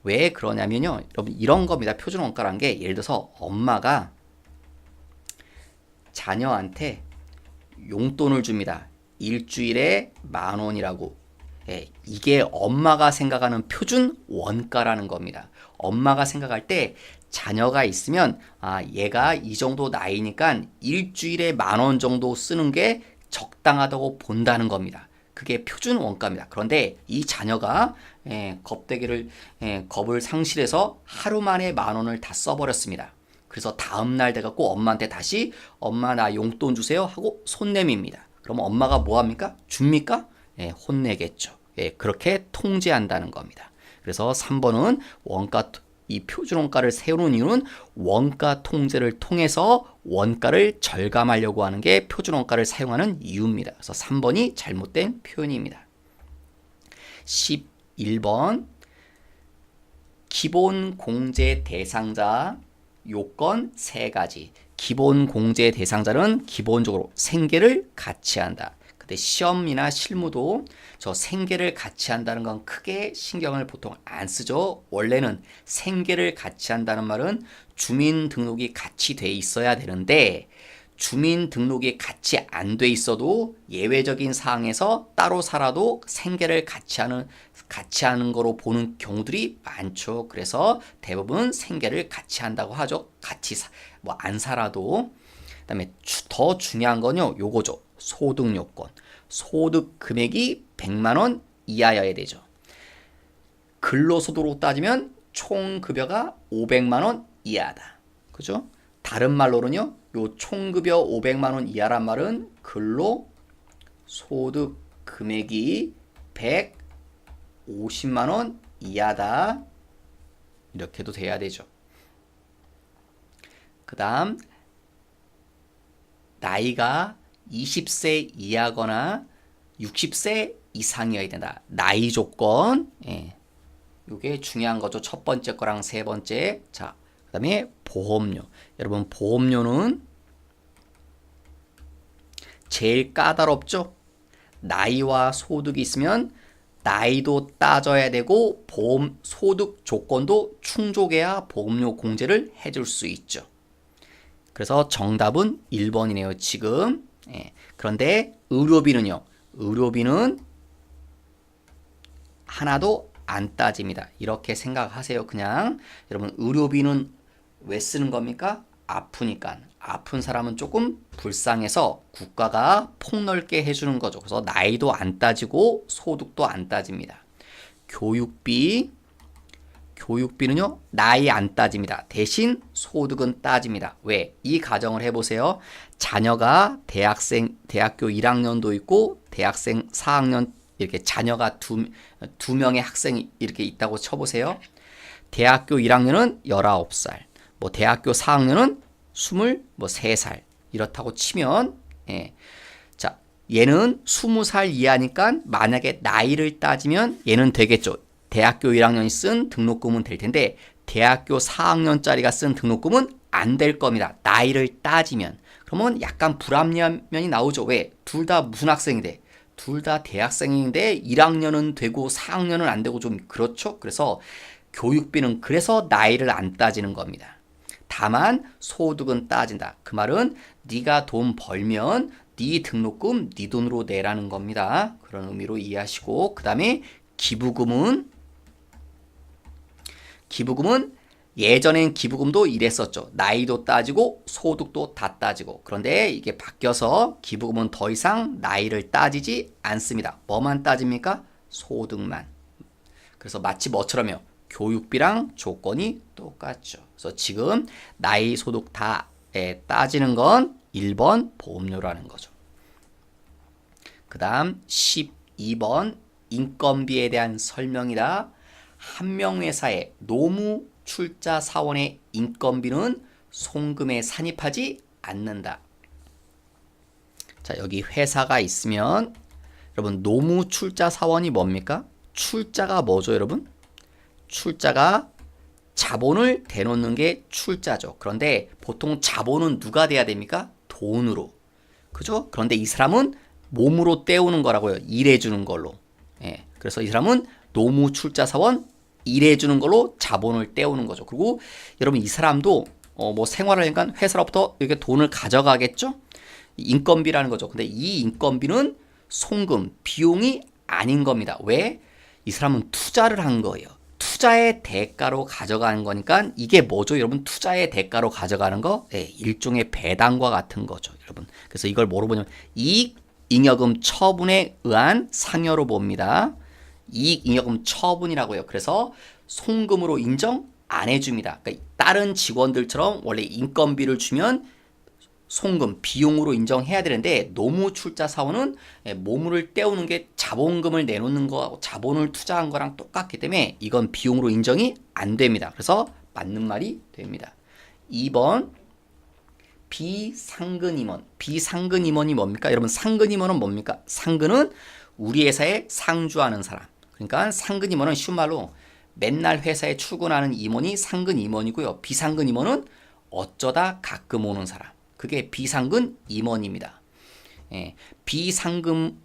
왜 그러냐면요. 여러분 이런 겁니다. 표준 원가란 게 예를 들어서 엄마가 자녀한테 용돈을 줍니다. 일주일에 10,000원이라고. 이게 엄마가 생각하는 표준 원가라는 겁니다. 엄마가 생각할 때 자녀가 있으면 얘가 이 정도 나이니까 일주일에 10,000원 정도 쓰는 게 적당하다고 본다는 겁니다. 그게 표준 원가입니다. 그런데 이 자녀가 겁을 상실해서 하루 만에 10,000원을 다 써버렸습니다. 그래서 다음날 돼갖고 엄마한테 다시 엄마 나 용돈 주세요 하고 손 내밉니다. 그럼 엄마가 뭐합니까? 줍니까? 혼내겠죠. 그렇게 통제한다는 겁니다. 그래서 3번은 이 표준 원가를 세우는 이유는 원가 통제를 통해서 원가를 절감하려고 하는 게 표준 원가를 사용하는 이유입니다. 그래서 3번이 잘못된 표현입니다. 10 1번 기본 공제 대상자 요건 3가지. 기본 공제 대상자는 기본적으로 생계를 같이 한다. 근데 시험이나 실무도 저 생계를 같이 한다는 건 크게 신경을 보통 안 쓰죠. 원래는 생계를 같이 한다는 말은 주민등록이 같이 돼 있어야 되는데 주민등록이 같이 안 돼 있어도 예외적인 사항에서 따로 살아도 생계를 같이 하는 거로 보는 경우들이 많죠. 그래서 대부분 생계를 같이 한다고 하죠. 같이 뭐 안 살아도. 그다음에 더 중요한 건요. 요거죠. 소득 요건. 소득 금액이 100만 원 이하여야 되죠. 근로소득으로 따지면 총 급여가 500만 원 이하다. 그죠? 다른 말로는요. 요 총급여 500만 원 이하란 말은 근로소득 금액이 150만 원 이하다. 이렇게 도 돼야 되죠. 그 다음 나이가 20세 이하거나 60세 이상이어야 된다. 나이 조건. 예. 요게 중요한 거죠. 첫 번째 거랑 세 번째. 자, 그 다음에 보험료. 여러분 보험료는 제일 까다롭죠. 나이와 소득이 있으면 나이도 따져야 되고 보험 소득 조건도 충족해야 보험료 공제를 해줄 수 있죠. 그래서 정답은 1번이네요. 지금. 예. 그런데 의료비는요. 의료비는 하나도 안 따집니다. 이렇게 생각하세요. 그냥 여러분 의료비는 왜 쓰는 겁니까? 아프니까. 아픈 사람은 조금 불쌍해서 국가가 폭넓게 해주는 거죠. 그래서 나이도 안 따지고 소득도 안 따집니다. 교육비는요. 나이 안 따집니다. 대신 소득은 따집니다. 왜? 이 가정을 해보세요. 자녀가 대학교 1학년도 있고 대학생 4학년 이렇게 자녀가 두 명의 학생이 이렇게 있다고 쳐보세요. 대학교 1학년은 19살, 뭐 대학교 4학년은 23살 이렇다고 치면 예. 자, 얘는 20살 이하니까 만약에 나이를 따지면 얘는 되겠죠. 대학교 1학년이 쓴 등록금은 될 텐데 대학교 4학년짜리가 쓴 등록금은 안 될 겁니다. 나이를 따지면. 그러면 약간 불합리한 면이 나오죠. 왜? 둘 다 무슨 학생인데? 둘 다 대학생인데 1학년은 되고 4학년은 안 되고 좀 그렇죠. 그래서 교육비는 그래서 나이를 안 따지는 겁니다. 다만 소득은 따진다. 그 말은 네가 돈 벌면 네 등록금 네 돈으로 내라는 겁니다. 그런 의미로 이해하시고 그 다음에 기부금은 예전엔 기부금도 이랬었죠. 나이도 따지고 소득도 다 따지고. 그런데 이게 바뀌어서 기부금은 더 이상 나이를 따지지 않습니다. 뭐만 따집니까? 소득만. 그래서 마치 뭐처럼요. 교육비랑 조건이 똑같죠. 그래서 지금 나이 소득 다 따지는 건 1번 보험료라는 거죠. 그 다음 12번 인건비에 대한 설명이다. 한명회사의 노무 출자 사원의 인건비는 송금에 산입하지 않는다. 자, 여기 회사가 있으면 여러분 노무 출자 사원이 뭡니까? 출자가 뭐죠, 여러분? 출자가 자본을 대놓는 게 출자죠. 그런데 보통 자본은 누가 돼야 됩니까? 돈으로. 그죠? 그런데 이 사람은 몸으로 때우는 거라고요. 일해주는 걸로. 예. 그래서 이 사람은 노무 출자 사원 일해주는 걸로 자본을 때우는 거죠. 그리고 여러분 이 사람도 뭐 생활을 하니까 회사로부터 이렇게 돈을 가져가겠죠? 인건비라는 거죠. 근데 이 인건비는 송금, 비용이 아닌 겁니다. 왜? 이 사람은 투자를 한 거예요. 투자의 대가로 가져가는 거니까 이게 뭐죠? 여러분 투자의 대가로 가져가는 거? 네, 일종의 배당과 같은 거죠. 여러분. 그래서 이걸 뭐로 보냐면 이익 잉여금 처분에 의한 상여로 봅니다. 이익잉여금 처분이라고요. 그래서 송금으로 인정 안 해줍니다. 그러니까 다른 직원들처럼 원래 인건비를 주면 송금, 비용으로 인정해야 되는데 노무출자 사원은 몸을 때우는 게 자본금을 내놓는 거하고 자본을 투자한 거랑 똑같기 때문에 이건 비용으로 인정이 안 됩니다. 그래서 맞는 말이 됩니다. 2번 비상근임원. 비상근임원이 뭡니까? 여러분 상근임원은 뭡니까? 상근은 우리 회사에 상주하는 사람. 그러니까 상근 임원은 쉬운 말로 맨날 회사에 출근하는 임원이 상근 임원이고요. 비상근 임원은 어쩌다 가끔 오는 사람. 그게 비상근 임원입니다. 예, 비상근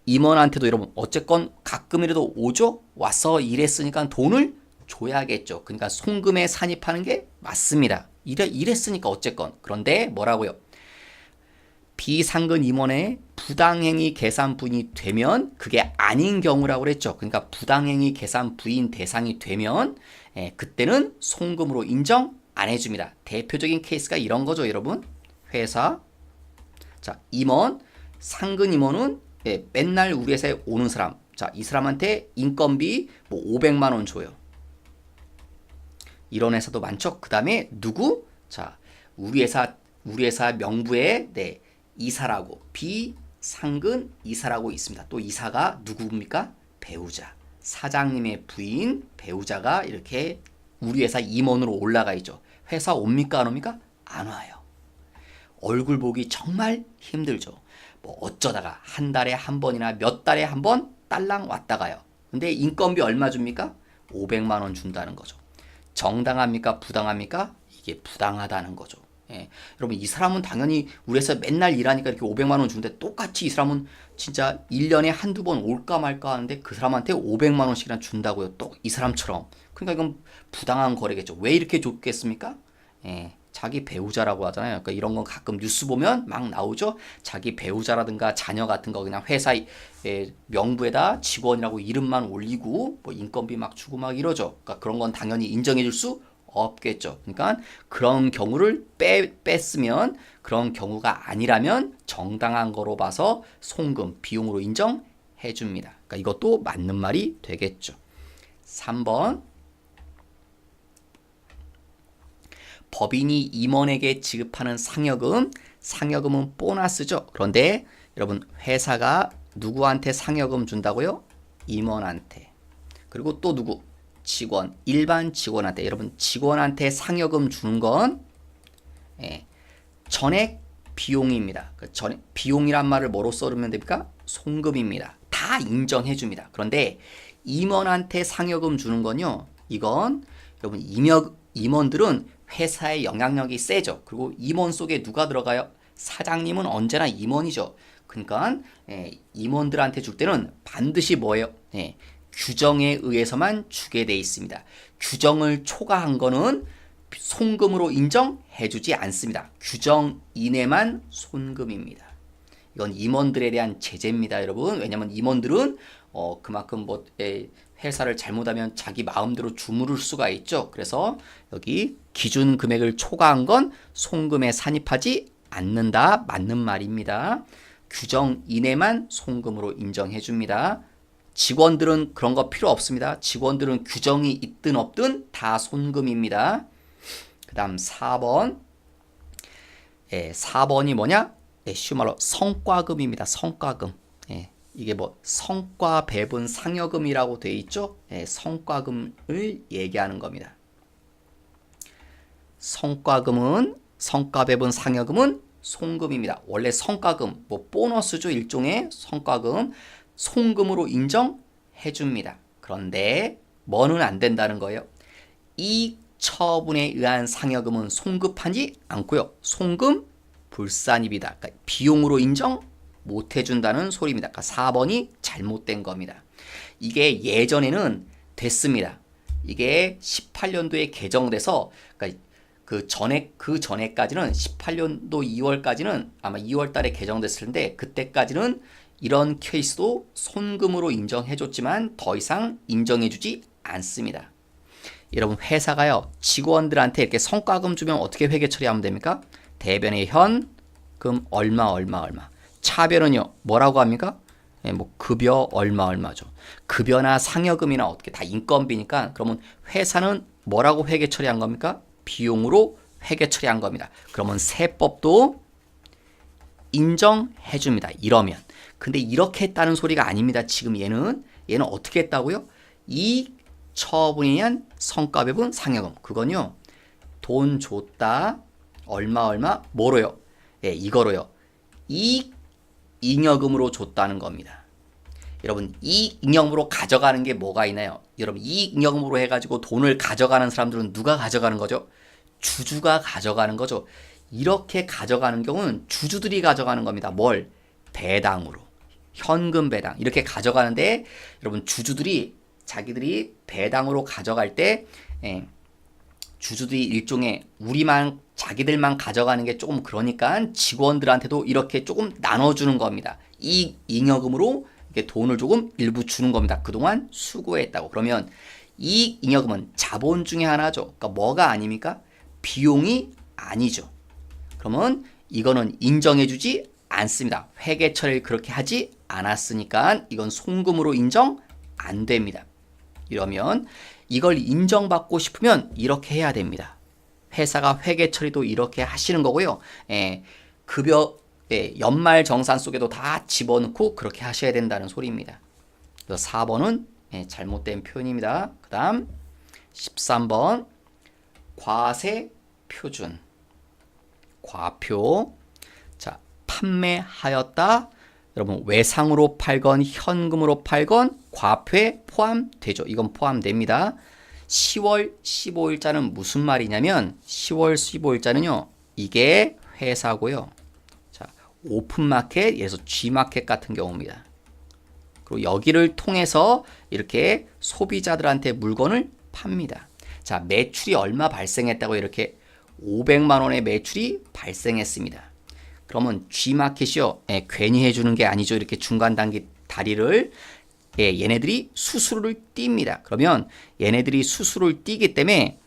임원한테도 여러분 어쨌건 가끔이라도 오죠? 와서 일했으니까 돈을 줘야겠죠. 그러니까 송금에 산입하는 게 맞습니다. 이랬으니까 어쨌건. 그런데 뭐라고요? 비상근 임원의 부당행위 계산 부인이 되면 그게 아닌 경우라고 그랬죠. 그러니까 부당행위 계산 부인 대상이 되면 그때는 송금으로 인정 안 해줍니다. 대표적인 케이스가 이런 거죠, 여러분. 회사 자 임원 상근 임원은 맨날 우리 회사에 오는 사람. 자, 이 사람한테 인건비 뭐 500만 원 줘요. 이런 회사도 많죠. 그 다음에 누구? 자, 우리 회사 명부에 이사라고 비상근 이사라고 있습니다. 또 이사가 누구입니까? 배우자. 사장님의 부인 배우자가 이렇게 우리 회사 임원으로 올라가 있죠. 회사 옵니까 안 옵니까? 안 와요. 얼굴 보기 정말 힘들죠. 뭐 어쩌다가 한 달에 한 번이나 몇 달에 한 번 딸랑 왔다 가요. 근데 인건비 얼마 줍니까? 500만 원 준다는 거죠. 정당합니까? 부당합니까? 이게 부당하다는 거죠. 예. 여러분 이 사람은 당연히 우리 회사 맨날 일하니까 이렇게 500만 원 주는데 똑같이 이 사람은 진짜 1년에 한두 번 올까 말까 하는데 그 사람한테 500만 원씩이나 준다고요. 또 이 사람처럼. 그러니까 이건 부당한 거래겠죠. 왜 이렇게 줬겠습니까? 예. 자기 배우자라고 하잖아요. 그러니까 이런 건 가끔 뉴스 보면 막 나오죠. 자기 배우자라든가 자녀 같은 거 그냥 회사 명부에다 직원이라고 이름만 올리고 뭐 인건비 막 주고 막 이러죠. 그러니까 그런 건 당연히 인정해 줄 수 없겠죠. 그러니까 그런 경우를 뺐으면 그런 경우가 아니라면 정당한 거로 봐서 송금 비용으로 인정해 줍니다. 그러니까 이것도 맞는 말이 되겠죠. 3번 법인이 임원에게 지급하는 상여금은 보너스죠. 그런데 여러분 회사가 누구한테 상여금 준다고요? 임원한테. 그리고 또 누구? 직원, 일반 직원한테. 여러분 직원한테 상여금 주는 건 전액 비용입니다. 전액 비용이란 말을 뭐로 써주면 됩니까? 송금입니다. 다 인정해 줍니다. 그런데 임원한테 상여금 주는 건요. 이건 여러분 임원들은 회사의 영향력이 세죠. 그리고 임원 속에 누가 들어가요? 사장님은 언제나 임원이죠. 그러니까 임원들한테 줄 때는 반드시 뭐예요? 규정에 의해서만 주게 돼 있습니다. 규정을 초과한 거는 송금으로 인정해 주지 않습니다. 규정 이내만 송금입니다. 이건 임원들에 대한 제재입니다, 여러분. 왜냐하면 임원들은 그만큼 뭐 회사를 잘못하면 자기 마음대로 주무를 수가 있죠. 그래서 여기 기준 금액을 초과한 건 송금에 산입하지 않는다. 맞는 말입니다. 규정 이내만 송금으로 인정해 줍니다. 직원들은 그런 거 필요 없습니다. 직원들은 규정이 있든 없든 다 송금입니다. 그 다음 4번. 4번이 뭐냐? 쉬운 말로 성과금입니다. 성과금. 이게 뭐 성과 배분 상여금이라고 되어 있죠. 성과금을 얘기하는 겁니다. 성과 배분 상여금은 송금입니다. 원래 성과금 뭐 보너스죠. 일종의 성과금 송금으로 인정해 줍니다. 그런데 뭐는 안 된다는 거예요. 이 처분에 의한 상여금은 송급하지 않고요. 송금 불산입니다. 그러니까 비용으로 인정 못 해준다는 소리입니다. 그러니까 4번이 잘못된 겁니다. 이게 예전에는 됐습니다. 이게 18년도에 개정돼서 그러니까 그 전에까지는 18년도 2월까지는 아마 2월 달에 개정됐을 텐데 그때까지는 이런 케이스도 송금으로 인정해줬지만 더 이상 인정해주지 않습니다. 여러분 회사가요 직원들한테 이렇게 성과금 주면 어떻게 회계 처리하면 됩니까? 대변의 현금 얼마 차별은요 뭐라고 합니까? 뭐 급여 얼마죠. 급여나 상여금이나 어떻게 다 인건비니까 그러면 회사는 뭐라고 회계 처리한 겁니까? 비용으로 회계 처리한 겁니다. 그러면 세법도 인정해 줍니다. 이러면. 근데 이렇게 했다는 소리가 아닙니다. 지금 얘는 어떻게 했다고요? 이 처분에 의한 성과배분 상여금. 그건요. 돈 줬다. 얼마 뭐로요? 이거로요. 이 잉여금으로 줬다는 겁니다. 여러분 이익잉여금으로 가져가는 게 뭐가 있나요? 여러분 이익잉여금으로 해가지고 돈을 가져가는 사람들은 누가 가져가는 거죠? 주주가 가져가는 거죠. 이렇게 가져가는 경우는 주주들이 가져가는 겁니다. 뭘? 배당으로. 현금 배당. 이렇게 가져가는데 여러분 주주들이 자기들이 배당으로 가져갈 때 주주들이 일종의 우리만 자기들만 가져가는 게 조금 그러니까 직원들한테도 이렇게 조금 나눠주는 겁니다. 이 잉여금으로 이렇게 돈을 조금 일부 주는 겁니다. 그동안 수고했다고. 그러면 이 잉여금은 자본 중에 하나죠. 그러니까 뭐가 아닙니까? 비용이 아니죠. 그러면 이거는 인정해주지 않습니다. 회계 처리를 그렇게 하지 않았으니까 이건 송금으로 인정 안 됩니다. 이러면 이걸 인정받고 싶으면 이렇게 해야 됩니다. 회사가 회계 처리도 이렇게 하시는 거고요. 급여 연말 정산 속에도 다 집어넣고 그렇게 하셔야 된다는 소리입니다. 그래서 4번은 잘못된 표현입니다. 그 다음 13번 과세 표준. 과표. 자, 판매하였다. 여러분 외상으로 팔건 현금으로 팔건 과표에 포함되죠. 이건 포함됩니다. 10월 15일자는 무슨 말이냐면 10월 15일자는요. 이게 회사고요. 자, 오픈마켓, 예를 들어서 G마켓 같은 경우입니다. 그리고 여기를 통해서 이렇게 소비자들한테 물건을 팝니다. 자, 매출이 얼마 발생했다고 이렇게 500만 원의 매출이 발생했습니다. 그러면 G마켓이요. 괜히 해주는 게 아니죠. 이렇게 중간 단기 다리를 얘네들이 수수료를 띱니다. 그러면 얘네들이 수수료를 띄기 때문에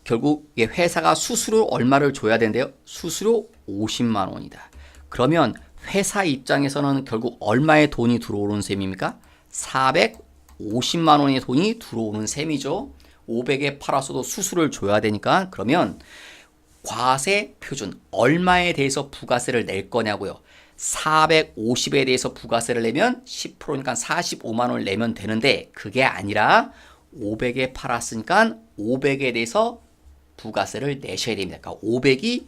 결국 회사가 수수료 얼마를 줘야 된대요? 수수료 50만 원이다. 그러면 회사 입장에서는 결국 얼마의 돈이 들어오는 셈입니까? 450만 원의 돈이 들어오는 셈이죠. 500에 팔았어도 수수료를 줘야 되니까. 그러면 과세 표준 얼마에 대해서 부가세를 낼 거냐고요. 450에 대해서 부가세를 내면 10%니까 45만 원을 내면 되는데 그게 아니라 500에 팔았으니까 500에 대해서 부가세를 내셔야 됩니다. 그러니까 500이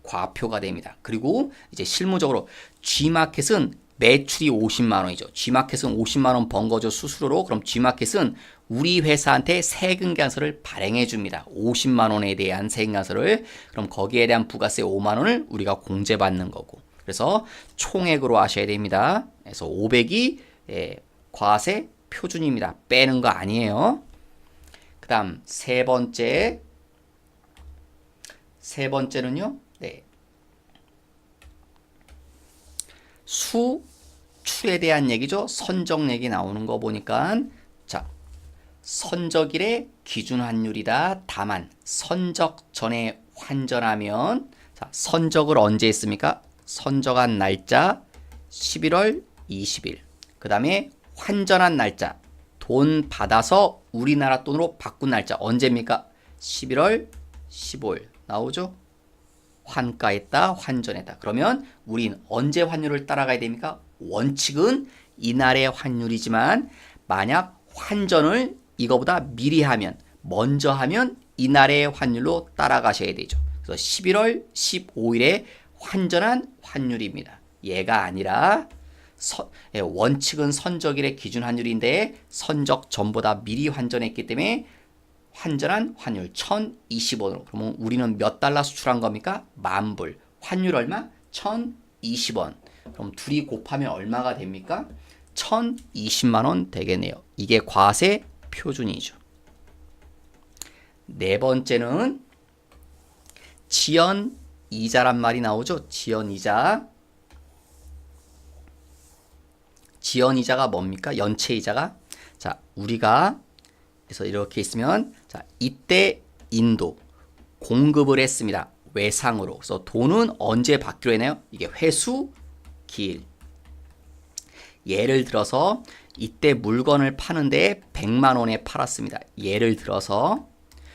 과표가 됩니다. 그리고 이제 실무적으로 G마켓은 매출이 50만 원이죠. G마켓은 50만 원 번 거죠. 수수료로. 그럼 G마켓은 우리 회사한테 세금관서를 발행해 줍니다. 50만 원에 대한 세금관서를. 그럼 거기에 대한 부가세 5만 원을 우리가 공제받는 거고. 그래서 총액으로 하셔야 됩니다. 그래서 500이 과세 표준입니다. 빼는 거 아니에요. 그 다음 세 번째는요. 수출에 대한 얘기죠. 선적 얘기 나오는 거 보니까 자, 선적일의 기준 환율이다. 다만 선적 전에 환전하면 자, 선적을 언제 했습니까? 선적한 날짜 11월 20일. 그 다음에 환전한 날짜 돈 받아서 우리나라 돈으로 바꾼 날짜 언제입니까? 11월 15일 나오죠? 환가했다, 환전했다. 그러면 우린 언제 환율을 따라가야 됩니까? 원칙은 이날의 환율이지만 만약 환전을 이거보다 미리 하면 먼저 하면 이날의 환율로 따라가셔야 되죠. 그래서 11월 15일에 환전한 환율입니다. 얘가 아니라 원칙은 선적일의 기준 환율인데 선적 전보다 미리 환전했기 때문에 환전한 환율 1020원으로. 그러면 우리는 몇 달러 수출한 겁니까? 10,000불. 환율 얼마? 1020원. 그럼 둘이 곱하면 얼마가 됩니까? 1020만 원 되겠네요. 이게 과세 표준이죠. 네 번째는 지연 이자란 말이 나오죠. 지연 이자. 지연 이자가 뭡니까? 연체 이자가. 자, 우리가 그래서 이렇게 있으면 자, 이때 인도 공급을 했습니다. 외상으로. 그래서 돈은 언제 받기로 했나요? 이게 회수 기일. 예를 들어서 이때 물건을 파는데 100만 원에 팔았습니다. 예를 들어서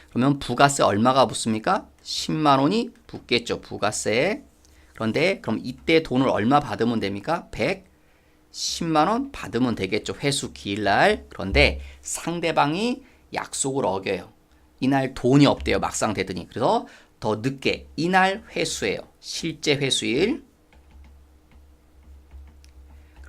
그러면 부가세 얼마가 붙습니까? 10만 원이 붙겠죠. 부가세. 그런데 그럼 이때 돈을 얼마 받으면 됩니까? 110만 원 받으면 되겠죠. 회수 기일날. 그런데 상대방이 약속을 어겨요. 이날 돈이 없대요. 막상 되더니. 그래서 더 늦게 이날 회수해요. 실제 회수일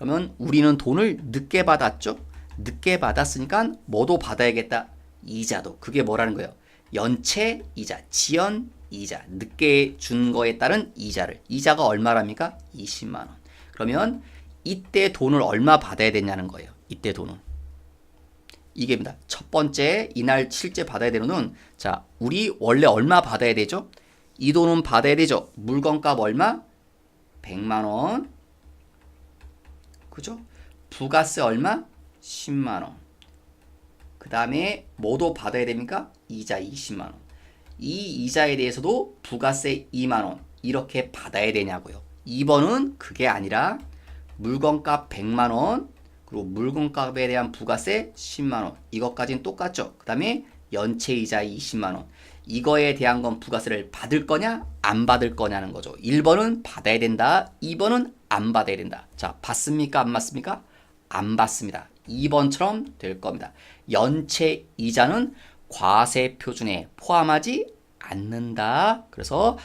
그러면 우리는 돈을 늦게 받았죠? 늦게 받았으니까 뭐도 받아야겠다. 이자도. 그게 뭐라는 거예요? 연체 이자, 지연 이자. 늦게 준 거에 따른 이자를. 이자가 얼마랍니까? 20만 원. 그러면 이때 돈을 얼마 받아야 되냐는 거예요. 이때 돈은. 이게입니다. 첫 번째, 이날 실제 받아야 되는 돈은, 자, 우리 원래 얼마 받아야 되죠? 이 돈은 받아야 되죠. 물건값 얼마? 100만 원. 그죠? 부가세 얼마? 10만 원. 그 다음에 뭐도 받아야 됩니까? 이자 20만 원. 이 이자에 대해서도 부가세 2만 원. 이렇게 받아야 되냐고요. 2번은 그게 아니라 물건값 100만 원, 그리고 물건값에 대한 부가세 10만 원. 이것까지는 똑같죠. 그 다음에 연체이자 20만 원. 이거에 대한 건 부가세를 받을 거냐 안 받을 거냐는 거죠. 1번은 받아야 된다. 2번은 안 받아야 된다. 자, 받습니까 안 받습니까? 안 받습니다. 2번처럼 될 겁니다. 연체이자는 과세 표준에 포함하지 않는다. 그래서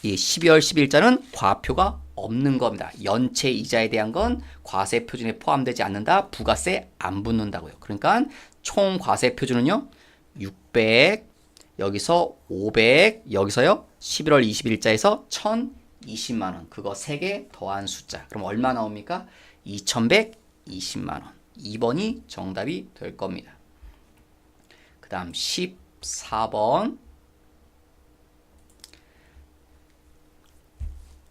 이 12월 10일자는 과표가 없는 겁니다. 연체이자에 대한 건 과세 표준에 포함되지 않는다. 부가세 안 붙는다고요. 그러니까 총 과세 표준은요. 600, 여기서 500, 여기서요. 11월 20일자에서 1020만 원. 그거 3개 더한 숫자. 그럼 얼마 나옵니까? 2120만 원. 2번이 정답이 될 겁니다. 그 다음 14번.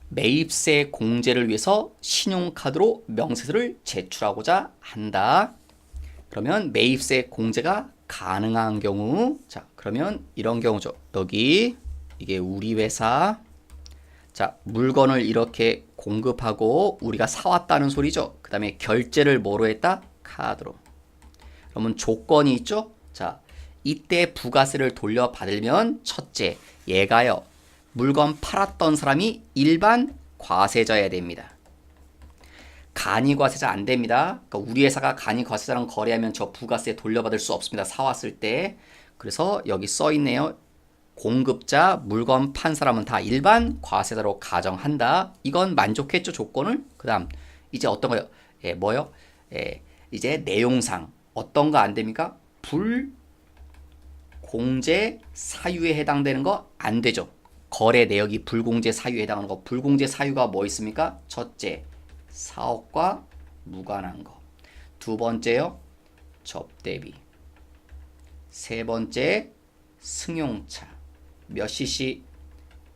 매입세 공제를 위해서 신용카드로 명세서를 제출하고자 한다. 그러면 매입세 공제가 가능한 경우, 자, 그러면 이런 경우죠. 여기 이게 우리 회사, 자, 물건을 이렇게 공급하고 우리가 사왔다는 소리죠. 그 다음에 결제를 뭐로 했다? 카드로. 그러면 조건이 있죠. 자, 이때 부가세를 돌려받으면 첫째, 얘가요. 물건 팔았던 사람이 일반 과세자여야 됩니다. 간이 과세자 안 됩니다. 그러니까 우리 회사가 간이 과세자랑 거래하면 저 부가세 돌려받을 수 없습니다. 사왔을 때. 그래서 여기 써 있네요. 공급자, 물건 판 사람은 다 일반 과세자로 가정한다. 이건 만족했죠, 조건을. 그 다음 이제 어떤 거요? 예, 뭐요? 예, 이제 내용상 어떤 거 안 됩니까? 불공제 사유에 해당되는 거 안 되죠. 거래 내역이 불공제 사유에 해당하는 거. 불공제 사유가 뭐 있습니까? 첫째, 사업과 무관한 거. 두 번째요, 접대비. 세 번째, 승용차. 몇 cc?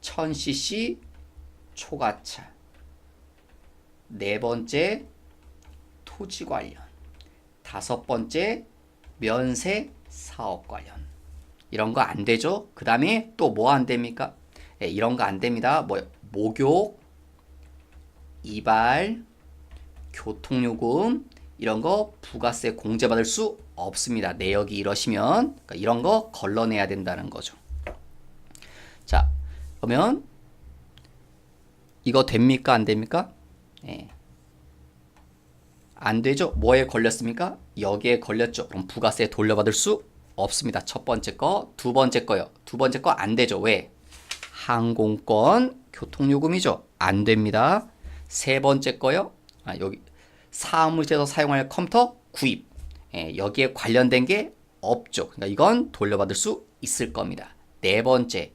1000cc 초가차. 네 번째, 토지 관련. 다섯 번째, 면세 사업 관련. 이런 거 안 되죠. 그 다음에 또 뭐 안 됩니까? 네, 이런 거 안 됩니다. 뭐 목욕, 이발, 교통요금 이런 거 부가세 공제받을 수 없습니다. 내역이 이러시면. 그러니까 이런 거 걸러내야 된다는 거죠. 자, 그러면 이거 됩니까 안 됩니까? 네. 안 되죠. 뭐에 걸렸습니까? 여기에 걸렸죠. 그럼 부가세 돌려받을 수 없습니다. 첫 번째 거. 두 번째 거요. 두 번째 거 안 되죠. 왜? 항공권, 교통요금이죠. 안 됩니다. 세 번째 거요. 여기 사무실에서 사용할 컴퓨터 구입. 예, 여기에 관련된 게 없죠. 그러니까 이건 돌려받을 수 있을 겁니다. 네 번째,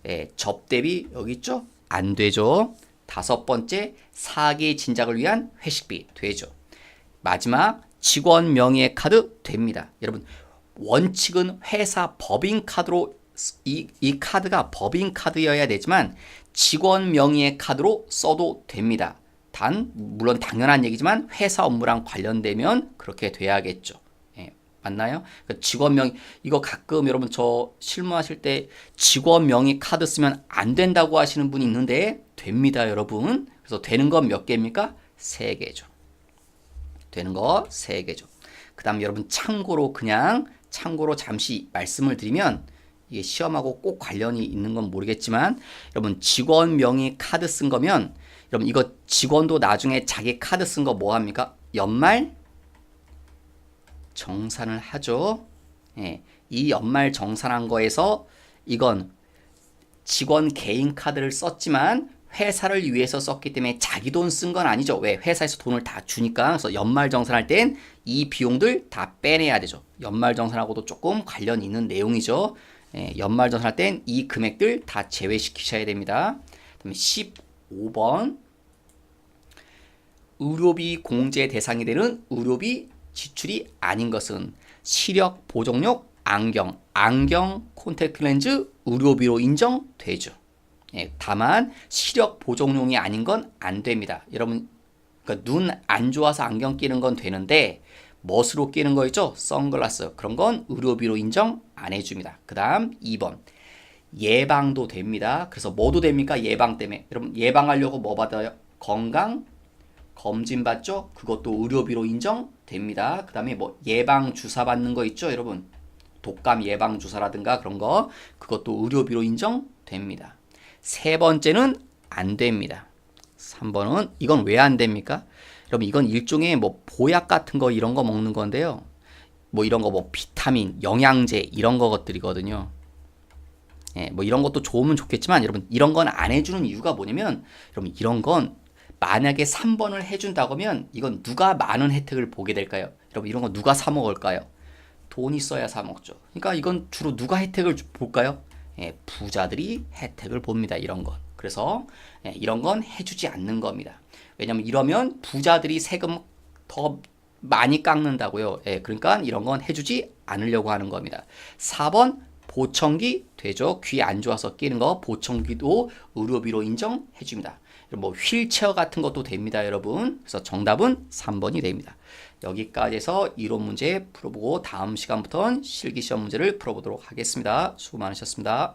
예, 접대비 여기 있죠. 안 되죠. 다섯 번째, 사기 진작을 위한 회식비 되죠. 마지막, 직원 명의의 카드 됩니다. 여러분, 원칙은 회사 법인카드로 이 카드가 법인카드여야 되지만 직원 명의의 카드로 써도 됩니다. 단 물론 당연한 얘기지만 회사 업무랑 관련되면 그렇게 돼야겠죠. 예, 맞나요? 그러니까 직원 명의 이거 가끔 여러분 저 실무하실 때 직원 명의 카드 쓰면 안 된다고 하시는 분이 있는데 됩니다, 여러분. 그래서 되는 건 몇 개입니까? 3개죠. 되는 거 3개죠. 그 다음 여러분 참고로 잠시 말씀을 드리면 이게 시험하고 꼭 관련이 있는 건 모르겠지만 여러분 직원 명의 카드 쓴 거면 여러분 이거 직원도 나중에 자기 카드 쓴 거 뭐 합니까? 연말 정산을 하죠. 예, 이 연말 정산한 거에서 이건 직원 개인 카드를 썼지만 회사를 위해서 썼기 때문에 자기 돈 쓴 건 아니죠. 왜? 회사에서 돈을 다 주니까. 그래서 연말정산할 땐 이 비용들 다 빼내야 되죠. 연말정산하고도 조금 관련 있는 내용이죠. 연말정산할 땐 이 금액들 다 제외시키셔야 됩니다. 그다음에 15번 의료비 공제 대상이 되는 의료비 지출이 아닌 것은 시력 보정용 안경 콘택트 렌즈 의료비로 인정되죠. 다만 시력 보정용이 아닌 건 안 됩니다. 여러분 그러니까 눈 안 좋아서 안경 끼는 건 되는데 멋으로 끼는 거 있죠? 선글라스 그런 건 의료비로 인정 안 해줍니다. 그 다음 2번 예방도 됩니다. 그래서 뭐도 됩니까? 예방 때문에. 여러분 예방하려고 뭐 받아요? 건강 검진 받죠? 그것도 의료비로 인정됩니다. 그 다음에 뭐 예방 주사 받는 거 있죠? 여러분 독감 예방 주사라든가 그런 거 그것도 의료비로 인정됩니다. 세 번째는 안 됩니다. 3번은 이건 왜 안 됩니까? 여러분 이건 일종의 뭐 보약 같은 거 이런 거 먹는 건데요. 뭐 이런 거 뭐 비타민, 영양제 이런 거 것들이거든요. 뭐 이런 것도 좋으면 좋겠지만 여러분 이런 건 안 해주는 이유가 뭐냐면 여러분 이런 건 만약에 3번을 해준다고 하면 이건 누가 많은 혜택을 보게 될까요? 여러분 이런 거 누가 사 먹을까요? 돈 있어야 사 먹죠. 그러니까 이건 주로 누가 혜택을 볼까요? 부자들이 혜택을 봅니다. 이런 건. 그래서 이런 건 해주지 않는 겁니다. 왜냐면 이러면 부자들이 세금 더 많이 깎는다고요. 그러니까 이런 건 해주지 않으려고 하는 겁니다. 4번 보청기 되죠. 귀 안 좋아서 끼는 거 보청기도 의료비로 인정해 줍니다. 뭐 휠체어 같은 것도 됩니다, 여러분. 그래서 정답은 3번이 됩니다. 여기까지 해서 이론 문제 풀어보고 다음 시간부터는 실기시험 문제를 풀어보도록 하겠습니다. 수고 많으셨습니다.